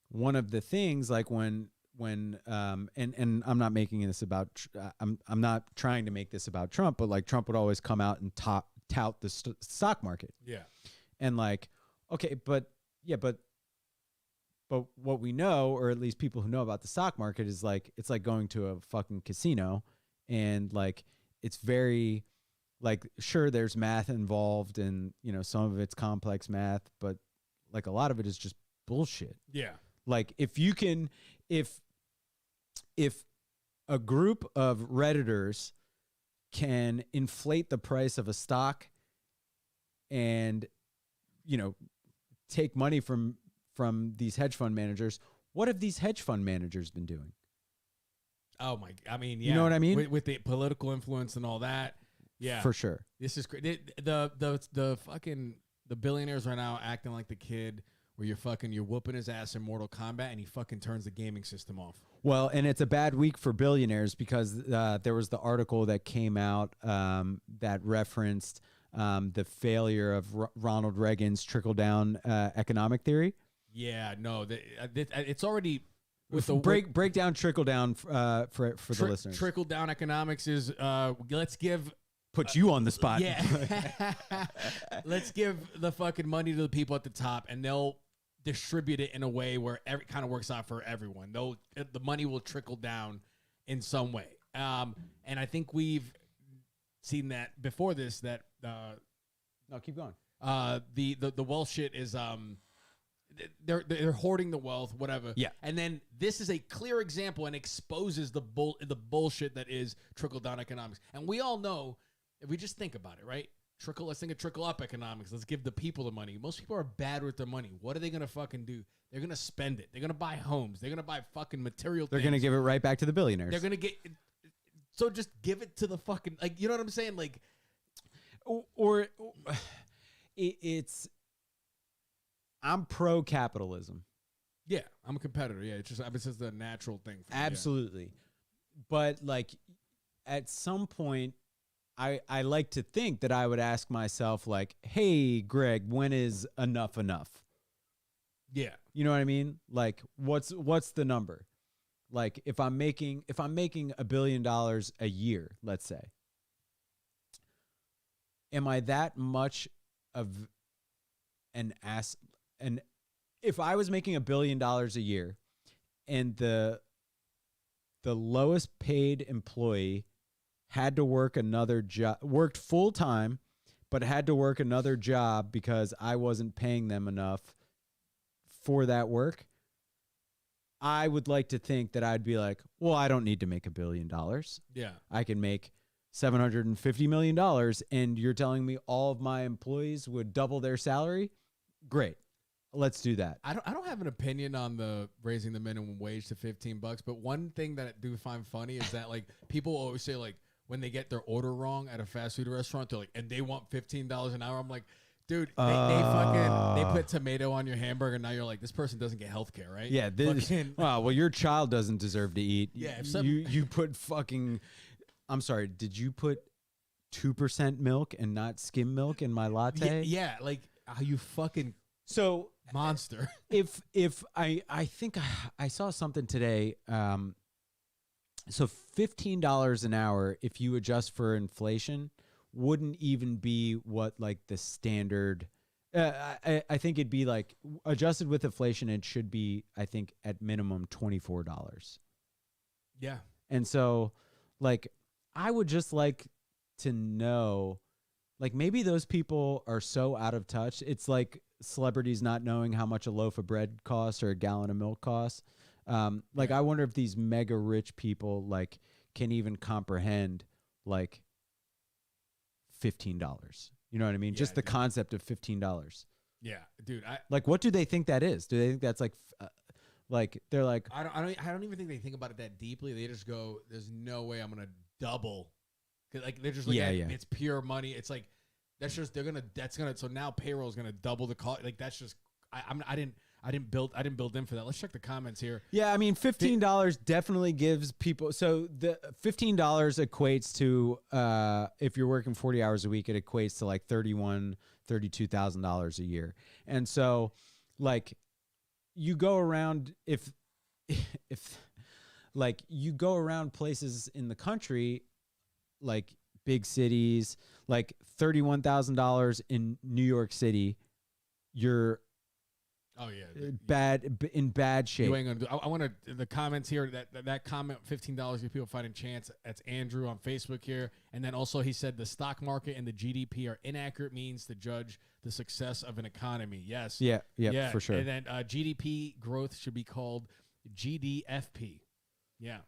one of the things, like when and I'm not making this about, I'm not trying to make this about Trump, but like Trump would always come out and tout the stock market. Yeah. And like, okay, but what we know, or at least people who know about the stock market, is like, it's like going to a fucking casino, and like, it's very like, sure, there's math involved, and some of it's complex math, but like a lot of it is just bullshit. Yeah. Like if you can, if a group of Redditors can inflate the price of a stock and, you know, take money from these hedge fund managers, what have these hedge fund managers been doing? Oh my, I mean, yeah. You know what I mean? With the political influence and all that. Yeah. For sure. This is great. The fucking the billionaires right now acting like the kid where you're whooping his ass in Mortal Kombat and he fucking turns the gaming system off. Well, and it's a bad week for billionaires because there was the article that came out that referenced the failure of Ronald Reagan's trickle-down economic theory. Yeah, no, it's already with the break down trickle-down for the listeners. Trickle-down economics is let's give. Put you on the spot. Yeah. Let's give the fucking money to the people at the top, and they'll distribute it in a way where every kind of works out for everyone. The money will trickle down in some way. And I think we've seen that before this. That No, keep going. the wealth shit is they're hoarding the wealth, whatever. Yeah. And then this is a clear example and exposes the bullshit that is trickle down economics. And we all know. If we just think about it, right? Let's think of trickle up economics. Let's give the people the money. Most people are bad with their money. What are they going to fucking do? They're going to spend it. They're going to buy homes. They're going to buy fucking material They're things. going to give it right back to the billionaires. They're going to get... So just give it to the fucking... Like, you know what I'm saying? Like... Or it's... I'm pro-capitalism. Yeah, I'm a competitor. Yeah, it's just the natural thing. For me, Absolutely. But, like, at some point... I like to think that I would ask myself, like, hey, Greg, when is enough enough? Yeah. You know what I mean? Like, what's the number? Like, if I'm making $1 billion a year, let's say, am I that much of an ass? And if I was making $1 billion a year and the lowest paid employee had to work another job, worked full time, but had to work another job because I wasn't paying them enough for that work, I would like to think that I'd be like, well, I don't need to make $1 billion. Yeah. I can make $750 million. And you're telling me all of my employees would double their salary? Great. Let's do that. I don't have an opinion on the raising the minimum wage to $15, but one thing that I do find funny is that like people always say like when they get their order wrong at a fast food restaurant, they're like, and they want $15 an hour. I'm like, dude, they put tomato on your hamburger. Now you're like, this person doesn't get health care, right? Yeah. Well, your child doesn't deserve to eat. Yeah. You put fucking, I'm sorry, did you put 2% milk and not skim milk in my latte? Yeah. Like, are you fucking so monster? if I think I saw something today. So $15 an hour, if you adjust for inflation, wouldn't even be what like the standard. I think it'd be like adjusted with inflation. It should be, I think, at minimum $24. Yeah. And so, like, I would just like to know, like, maybe those people are so out of touch. It's like celebrities not knowing how much a loaf of bread costs or a gallon of milk costs. Like, I wonder if these mega rich people like can even comprehend like $15. You know what I mean? Yeah, Just the dude. concept of $15. Yeah, dude. Like, what do they think that is? Do they think that's like they're like, I don't even think they think about it that deeply. They just go, "There's no way I'm gonna double." 'Cause, like they're just like, Yeah. it's pure money. It's like that's gonna. So now payroll is gonna double the cost. Like that's just. I didn't build in for that. Let's check the comments here. yeah, I mean, $15 definitely gives people. So the $15 equates to, if you're working 40 hours a week, it equates to like $32,000 a year. And so, like, you go around if like you go around places in the country, like big cities, like $31,000 in New York City, you're Oh yeah. in bad shape. You ain't gonna do. I want to the comments here. That comment, $15 for people fighting chance. That's Andrew on Facebook here, and then also he said the stock market and the GDP are inaccurate means to judge the success of an economy. Yes. Yeah, for sure. And then GDP growth should be called GDFP. Yeah.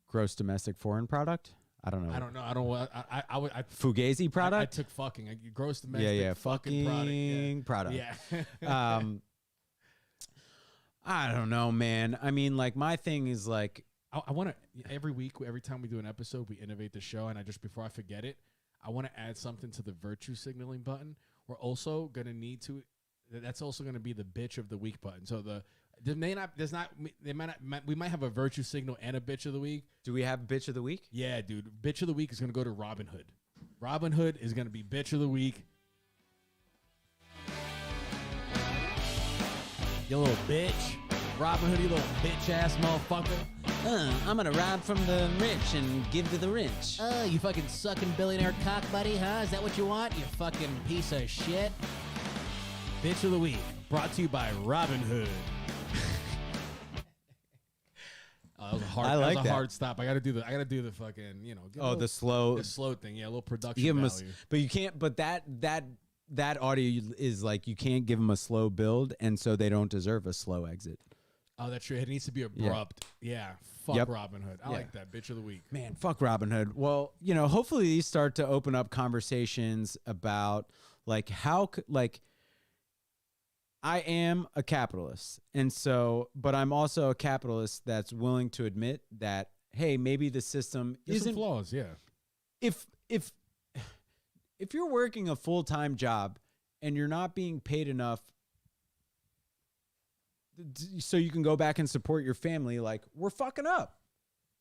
Gross domestic foreign product. I don't know. I don't know. I don't. I would. Fugazi I product. took fucking. Gross domestic. Yeah. Fucking product. product. Yeah. I don't know, man. I mean, like my thing is like I want to every week, every time we do an episode, we innovate the show, and before I forget it, I want to add something to the virtue signaling button. We're also gonna need to. That's also gonna be the bitch of the week button. So we might have a virtue signal and a bitch of the week. Do we have bitch of the week? Yeah, dude. Bitch of the week is gonna go to Robin Hood. Robin Hood is gonna be bitch of the week. You little bitch. Robin Hood, you little bitch ass motherfucker. I'm gonna rob from the rich and give to the rich. Oh, you fucking sucking billionaire cock buddy, huh? Is that what you want? You fucking piece of shit. Bitch of the week, brought to you by Robin Hood. Oh, that was a hard. I like that was a that. hard stop. I gotta do the fucking, The slow. the slow thing. Yeah, a little production Give him value. but you can't. But that audio is like you can't give them a slow build, and so they don't deserve a slow exit. Oh, that's true. It needs to be abrupt. Yeah. Fuck Yep. Robin Hood. I like that. Bitch of the week. Man, fuck Robin Hood. Well, hopefully these start to open up conversations about like I am a capitalist, and so, but I'm also a capitalist that's willing to admit that, hey, maybe the system There's some isn't. flaws. Yeah. If you're working a full-time job and you're not being paid enough so you can go back and support your family, like we're fucking up.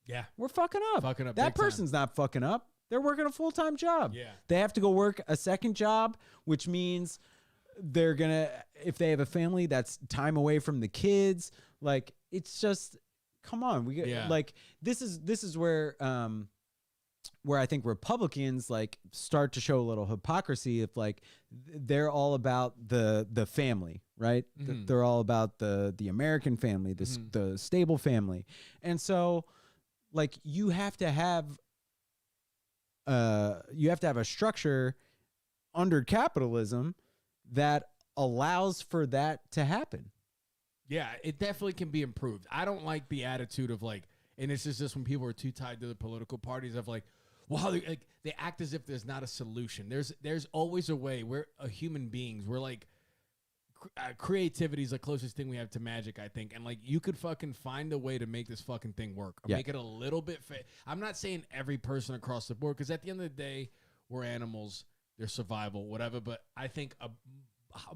Yeah. We're fucking up. Fucking up That big time. person's not fucking up. They're working a full-time job. Yeah. They have to go work a second job, which means they're going to, if they have a family, that's time away from the kids. Like, it's just, come on. Like, this is where I think Republicans like start to show a little hypocrisy if like they're all about the family, right? Mhm. They're all about the American family, the stable family. And so like you have to have a structure under capitalism that allows for that to happen. Yeah, it definitely can be improved. I don't like the attitude of like, and it's just when people are too tied to the political parties of like, well, they act as if there's not a solution. There's always a way. We're human beings. We're like creativity is the closest thing we have to magic, I think. And like you could fucking find a way to make this fucking thing work. Or make it a little bit fit. I'm not saying every person across the board, because at the end of the day, we're animals. There's survival, whatever. But I think a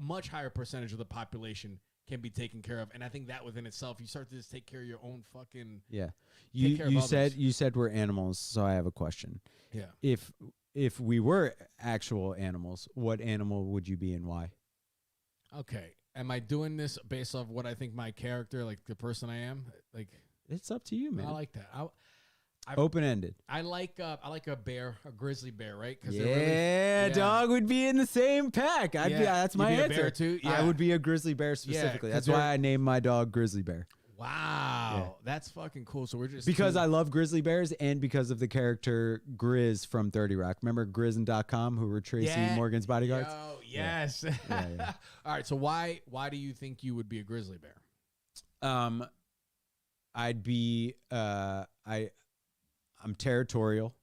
much higher percentage of the population can be taken care of, and I think that within itself, you start to just take care of your own fucking. Yeah. Take care of You others. said we're animals, so I have a question. Yeah. If we were actual animals, what animal would you be and why? Okay. Am I doing this based off what I think my character, like the person I am, like? It's up to you, man. I like that. Open ended. I like a bear, a grizzly bear, right? Yeah, dog would be in the same pack. That's my You'd be answer. a bear too? I Yeah. would be a grizzly bear specifically. 'cause That's why I named my dog Grizzly Bear. Wow, that's fucking cool. So we're just Because I love grizzly bears and because of the character Grizz from 30 Rock. Remember Grizz.com, who were Tracy Morgan's bodyguards? Yo, yes. Yeah. All right. So why do you think you would be a grizzly bear? I'd be I'm territorial.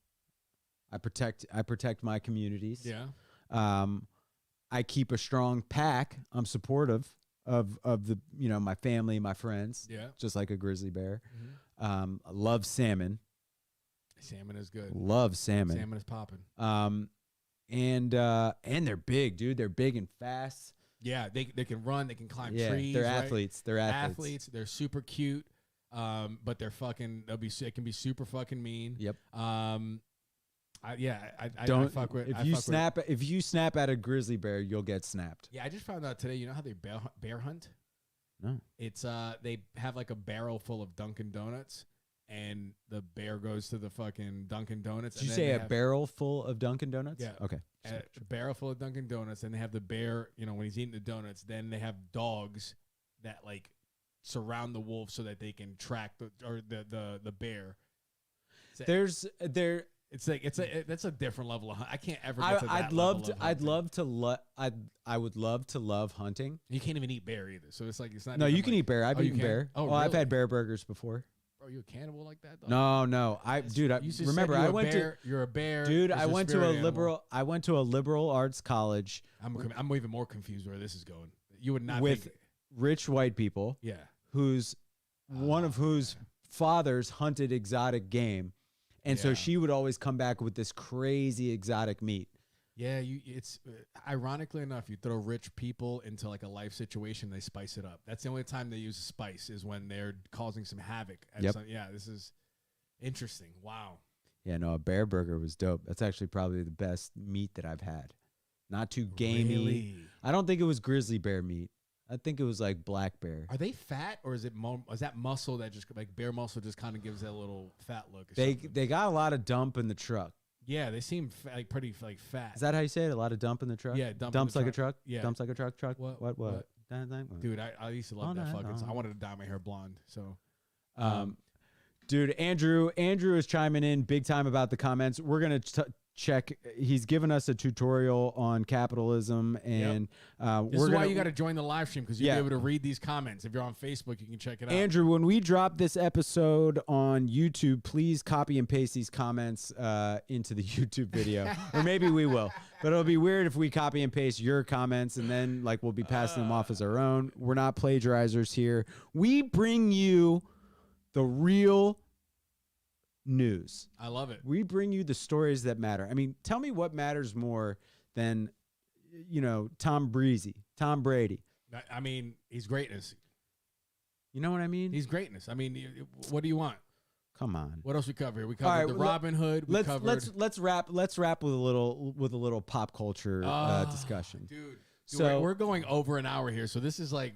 I protect my communities. Yeah. I keep a strong pack. I'm supportive of the my family, my friends. Yeah. Just like a grizzly bear. I love salmon. Salmon is good. Love salmon. Salmon is popping. And they're big, dude. They're big and fast. Yeah, they can run, they can climb Yeah, trees. they're right? athletes. They're athletes. They're super cute. But they're fucking. It can be super fucking mean. Yep. I Don't fuck with. if you snap at a grizzly bear, you'll get snapped. Yeah, I just found out today. You know how they bear hunt? No. It's they have like a barrel full of Dunkin' Donuts, and the bear goes to the fucking Dunkin' Donuts. Did you and say then a they have barrel full of Dunkin' Donuts? Yeah. Okay. a barrel full of Dunkin' Donuts, and they have the bear. When he's eating the donuts, then they have dogs that like surround the wolf so that they can track the bear. There's It's like that's a different level of I can't ever get to that I'd level love of to hunting. I would love to love hunting. You can't even eat bear either, so it's like it's not. No, even you can like, eat bear. I've you eaten can? bear. Oh, I've really? had bear burgers before. Bro, you a cannibal like that? Dog? No, dude. You just Remember, said I went to. you're a bear, Dude, it's I a went to spirit a animal. liberal. I went to a liberal arts college I'm even more confused where this is going. You would not with think, rich white people, yeah. whose one of whose fathers hunted exotic game, and so Yeah. she would always come back with this crazy exotic meat. Yeah, it's ironically enough, you throw rich people into like a life situation, they spice it up. That's the only time they use spice is when they're causing some havoc. Yep. Yeah, this is interesting. Wow. Yeah, no, a bear burger was dope. That's actually probably the best meat that I've had. Not too gamey. Really? I don't think it was grizzly bear meat. I think it was like black bear. Are they fat or is that muscle that just like bear muscle just kind of gives that little fat look? Or They something? they got a lot of dump in the truck. Yeah, they seem like pretty like fat. Is that how you say it? A lot of dump in the truck? Yeah, dump in Dumps the like a truck. truck? Yeah. Dumps like a truck? What? What? Dude, I used to love Oh, that no, fucking. no. I wanted to dye my hair blonde. So, Dude, Andrew is chiming in big time about the comments. We're going to check. He's given us a tutorial on capitalism, and this we're is why gonna, you got to join the live stream because you'll Yeah. be able to read these comments. If you're on Facebook, you can check it out. Andrew, when we drop this episode on YouTube, please copy and paste these comments into the YouTube video, or maybe we will. But it'll be weird if we copy and paste your comments and then like we'll be passing them off as our own. We're not plagiarizers here. We bring you the real news. I love it. We bring you the stories that matter. I mean, tell me what matters more than, Tom Brady. I mean, he's greatness. You know what I mean? He's greatness. I mean, what do you want? Come on. What else we cover here? We All covered right, the well, Robin Hood. We covered. Let's wrap with a little pop culture discussion. Dude, So- we're going over an hour here, so this is like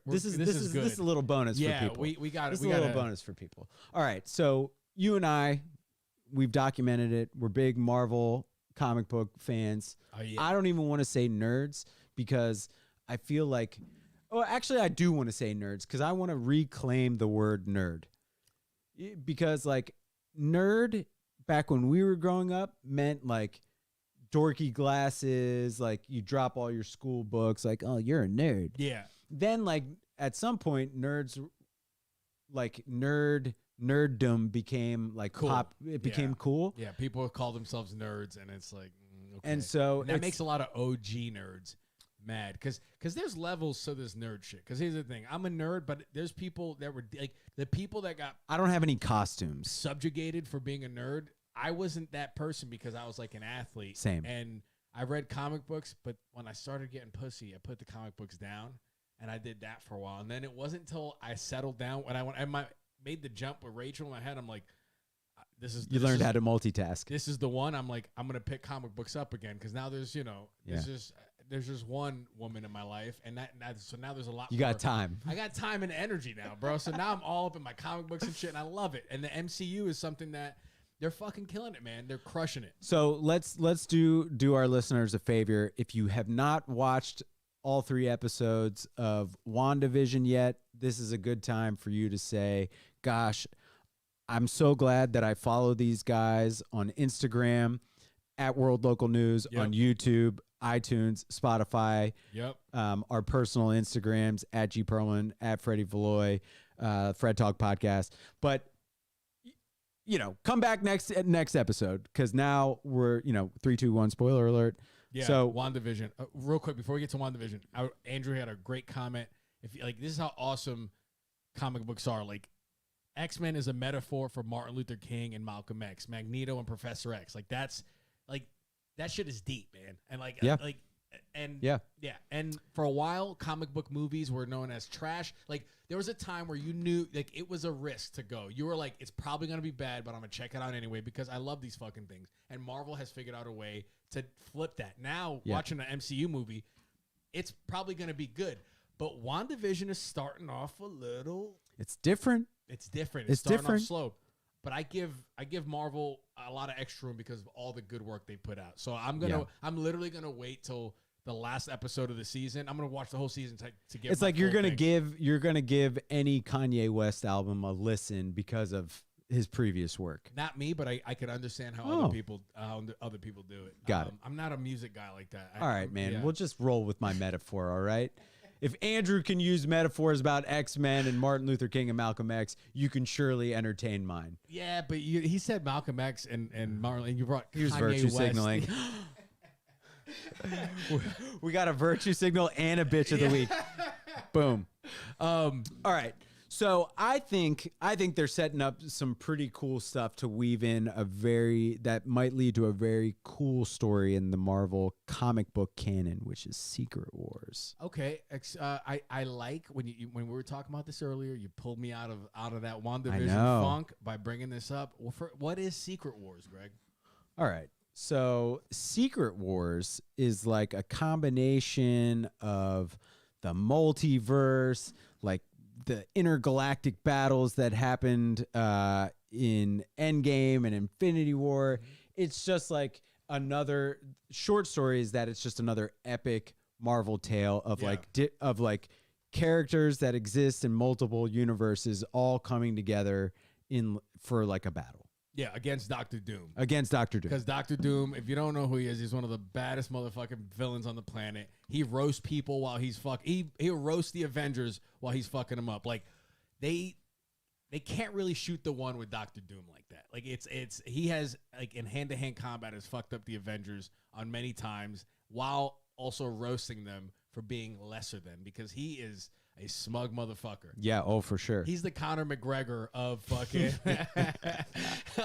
This is good. a little bonus yeah, for people. we got it. This is We a got little bonus for people. All right, so you and I, we've documented it. We're big Marvel comic book fans. Oh, yeah. I don't even want to say nerds because I feel like, actually, I do want to say nerds because I want to reclaim the word nerd. Because like nerd back when we were growing up meant like dorky glasses, like you drop all your school books, like, oh, you're a nerd. Yeah. Then like at some point nerds like nerddom became like Cool. pop, it became Yeah. cool. Yeah, people call themselves nerds, and it's like, okay. And so that it's- makes a lot of OG nerds mad because there's levels to this nerd shit. Because here's the thing, I'm a nerd, but there's people that were like the people that got I don't have any costumes. subjugated for being a nerd. I wasn't that person because I was like an athlete. Same. And I read comic books, but when I started getting pussy, I put the comic books down, and I did that for a while. And then it wasn't until I settled down when I made the jump with Rachel in my head. I'm like, You learned how to multitask. This is the one. I'm like, I'm gonna pick comic books up again because now there's there's just one woman in my life, and so now there's a lot. You more. got time. I got time and energy now, bro. So now I'm all up in my comic books and shit, and I love it. And the MCU is something that they're fucking killing it, man. They're crushing it. So let's do our listeners a favor. If you have not watched all 3 episodes of WandaVision yet, this is a good time for you to say, gosh, I'm so glad that I follow these guys on Instagram, at World Local News, Yep. on YouTube, iTunes, Spotify, Yep. our personal Instagrams, at G Perlman, at Freddie Valoy, Fred Talk Podcast. But come back next episode because now we're 3, 2, 1 spoiler alert. Yeah. So WandaVision. Real quick before we get to WandaVision, Andrew had a great comment. If this is how awesome comic books are. Like X-Men is a metaphor for Martin Luther King and Malcolm X, Magneto and Professor X. Like that's like that shit is deep, man. And and for a while, comic book movies were known as trash. Like there was a time where you knew like it was a risk to go. You were like, it's probably gonna be bad, but I'm gonna check it out anyway because I love these fucking things. And Marvel has figured out a way to flip that. Now watching an MCU movie, it's probably gonna be good. But WandaVision is starting off a little. it's different. It's different. It's starting different. off slow. But I give Marvel a lot of extra room because of all the good work they put out. So I'm literally gonna wait till the last episode of the season. I'm gonna watch the whole season to get. It's my like you're full gonna thing. give any Kanye West album a listen because of his previous work. Not me, but I could understand how Oh. other people do it. Got it. I'm not a music guy like that. All right, man. Yeah. We'll just roll with my metaphor, all right? If Andrew can use metaphors about X-Men and Martin Luther King and Malcolm X, you can surely entertain mine. Yeah, but he said Malcolm X and Marlon. You brought Here's Kanye virtue West. signaling. We got a virtue signal and a bitch of the week. Boom. All right. So I think they're setting up some pretty cool stuff to weave in that might lead to a very cool story in the Marvel comic book canon, which is Secret Wars. Okay, I like when we were talking about this earlier. You pulled me out of that WandaVision know. funk by bringing this up. Well, what is Secret Wars, Greg? All right. So Secret Wars is like a combination of the multiverse, like the intergalactic battles that happened in Endgame and Infinity War. It's just like another short story is that it's just another epic Marvel tale of like characters that exist in multiple universes all coming together for like a battle Yeah, against Doctor Doom. against Doctor Doom. Because Doctor Doom, if you don't know who he is, he's one of the baddest motherfucking villains on the planet. He roasts people while he's he'll roast the Avengers while he's fucking them up. Like they can't really shoot the one with Doctor Doom like that. Like he has like in hand-to-hand combat has fucked up the Avengers on many times while also roasting them for being lesser than, because he is a smug motherfucker. Yeah, oh for sure. He's the Conor McGregor of fucking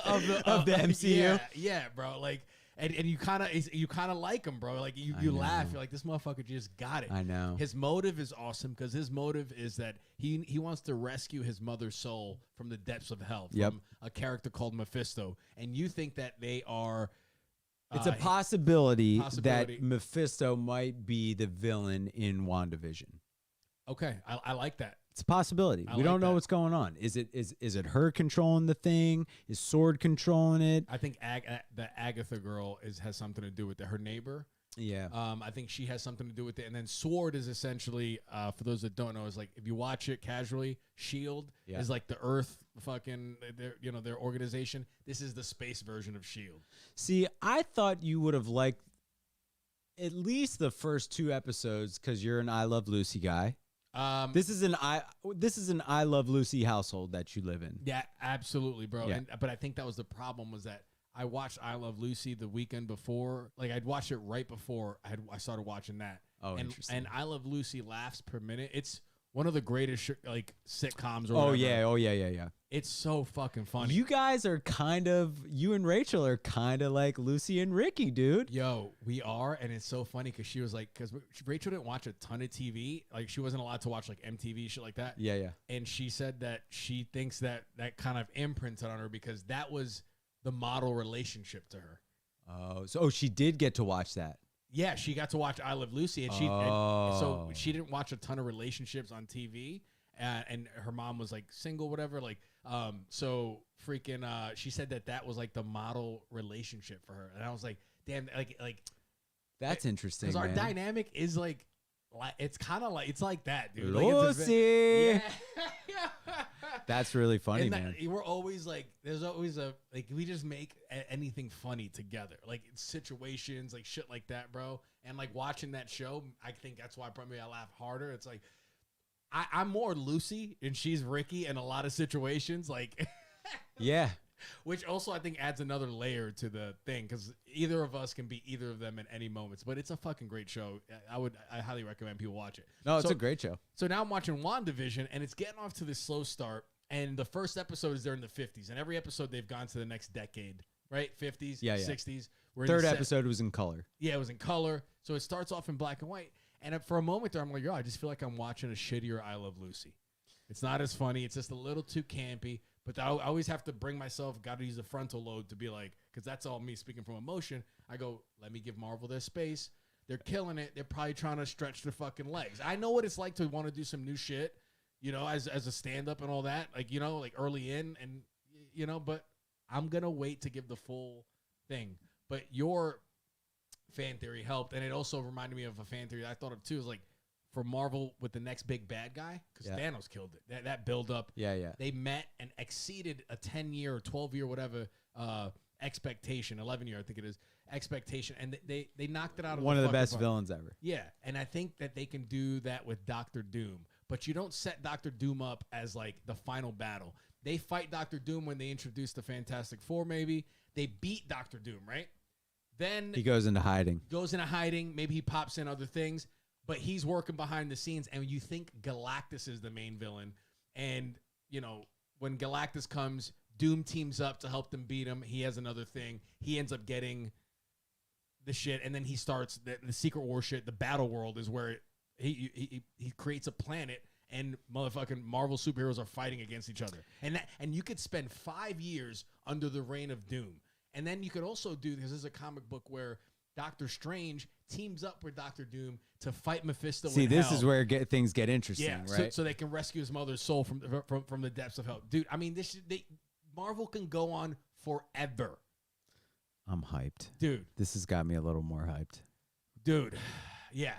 Of the MCU? Yeah, bro. Like, and you kind of like him, bro. Like you know. laugh. You're like, this motherfucker just got it. I know. His motive is awesome because his motive is that he wants to rescue his mother's soul from the depths of hell from Yep. a character called Mephisto. And you think that they are. It's a possibility possibility. that Mephisto might be the villain in WandaVision. Okay, I like that. It's a possibility. I We like don't know that. what's going on. Is it her controlling the thing? Is Sword controlling it? I think the Agatha girl has something to do with it. Her neighbor. Yeah. I think she has something to do with it. And then Sword is essentially, for those that don't know, is like if you watch it casually, Shield Yeah. is like the Earth fucking their organization. This is the space version of Shield. See, I thought you would have liked at least the first 2 episodes because you're an I Love Lucy guy. This is an I Love Lucy household that you live in. Yeah, absolutely, bro. Yeah. But I think that was the problem, was that I watched I Love Lucy the weekend before. Like I'd watched it right before I started watching that. Oh, and, interesting. And I Love Lucy laughs per minute. It's one of the greatest like sitcoms. Or Oh whatever. yeah, yeah. It's so fucking funny. You guys are you and Rachel are kind of like Lucy and Ricky, dude. Yo, we are, and it's so funny because she was like, because Rachel didn't watch a ton of TV, like she wasn't allowed to watch like MTV shit like that. Yeah. And she said that she thinks that kind of imprinted on her because that was the model relationship to her. Oh, so she did get to watch that. Yeah, she got to watch I Love Lucy, and so she didn't watch a ton of relationships on TV, and her mom was like single, whatever. Like, so freaking, she said that was like the model relationship for her, and I was like, damn, like That's interesting. because our man. dynamic is like it's kind of like it's like that, dude. Like, it's a Lucy. yeah. That's really funny, And that- man. we're always like, there's always we just make anything funny together, like situations, like shit like that, bro. And like watching that show, I think that's why probably I laugh harder. It's like I'm more Lucy and she's Ricky in a lot of situations, like, Yeah. which also I think adds another layer to the thing because either of us can be either of them in any moments. But it's a fucking great show. I highly recommend people watch it. No, it's So- a great show. So now I'm watching WandaVision, and it's getting off to this slow start. And the first episode is during the 50s. And every episode, they've gone to the next decade, right? 50s, Yeah, yeah. 60s. We're in Third the episode was in color. Yeah, it was in color. So it starts off in black and white. And for a moment there, I'm like, yo, I just feel like I'm watching a shittier I Love Lucy. It's not as funny. It's just a little too campy. But I always have to bring myself, got to use the frontal lobe to be like, because that's all me speaking from emotion. I go, let me give Marvel their space. They're killing it. They're probably trying to stretch their fucking legs. I know what it's like to want to do some new shit, as a stand-up and all that. Like, like early in and, but I'm going to wait to give the full thing. But your fan theory helped, and it also reminded me of a fan theory I thought of too. Is like for Marvel with the next big bad guy, because Thanos killed it. That build up. Yeah. They met and exceeded a 10-year or 12-year, whatever, expectation, 11-year, I think it is, expectation. And they knocked it out of One of the fucking best park. villains ever. Yeah. And I think that they can do that with Doctor Doom. But you don't set Doctor Doom up as like the final battle. They fight Doctor Doom when they introduce the Fantastic Four, maybe. They beat Doctor Doom, right? Then He goes into hiding. goes into hiding. Maybe he pops in other things. But he's working behind the scenes, and you think Galactus is the main villain. And, you know, when Galactus comes, Doom teams up to help them beat him. He has another thing. He ends up getting the shit, and then he starts the Secret War shit. The Battle World is where he creates a planet, and motherfucking Marvel superheroes are fighting against each other. And you could spend 5 years under the reign of Doom. And then you could also do, because there's a comic book where Doctor Strange teams up with Doctor Doom to fight Mephisto. See, in this hell. is where things get interesting, Yeah, right? so they can rescue his mother's soul from the depths of hell. Dude, I mean, Marvel can go on forever. I'm hyped. Dude, This has got me a little more hyped. dude, yeah,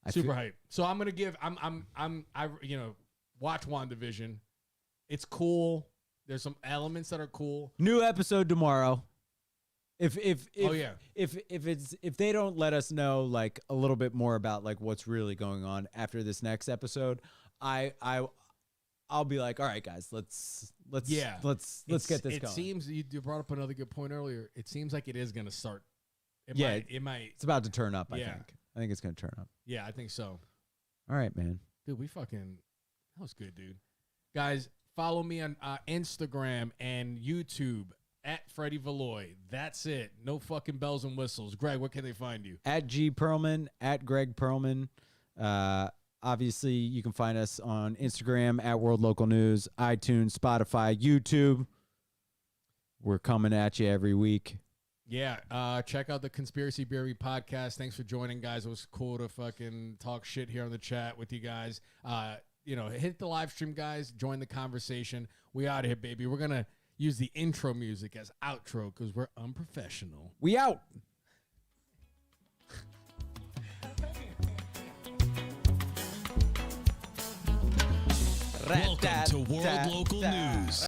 I super feel- hype. So I'm gonna give, watch WandaVision. It's cool. There's some elements that are cool. New episode tomorrow. If Oh, yeah. if they don't let us know like a little bit more about like what's really going on after this next episode, I'll be like, all right, guys, let's get this It going. seems you brought up another good point earlier. It seems like it is gonna start. Yeah, It might. It's about to turn up. Yeah. I think it's gonna turn up. Yeah, I think so. All right, man. Dude, that was good, dude. Guys, follow me on Instagram and YouTube at Freddie Valoy. That's it. No fucking bells and whistles. Greg, where can they find you? At G Perlman, at Greg Perlman. Obviously, you can find us on Instagram at World Local News, iTunes, Spotify, YouTube. We're coming at you every week. Yeah, check out the Conspiracy Theory podcast. Thanks for joining, guys. It was cool to fucking talk shit here on the chat with you guys. Hit the live stream, guys. Join the conversation. We out of here, baby. We're going to use the intro music as outro because we're unprofessional. We out. Welcome to World Local News.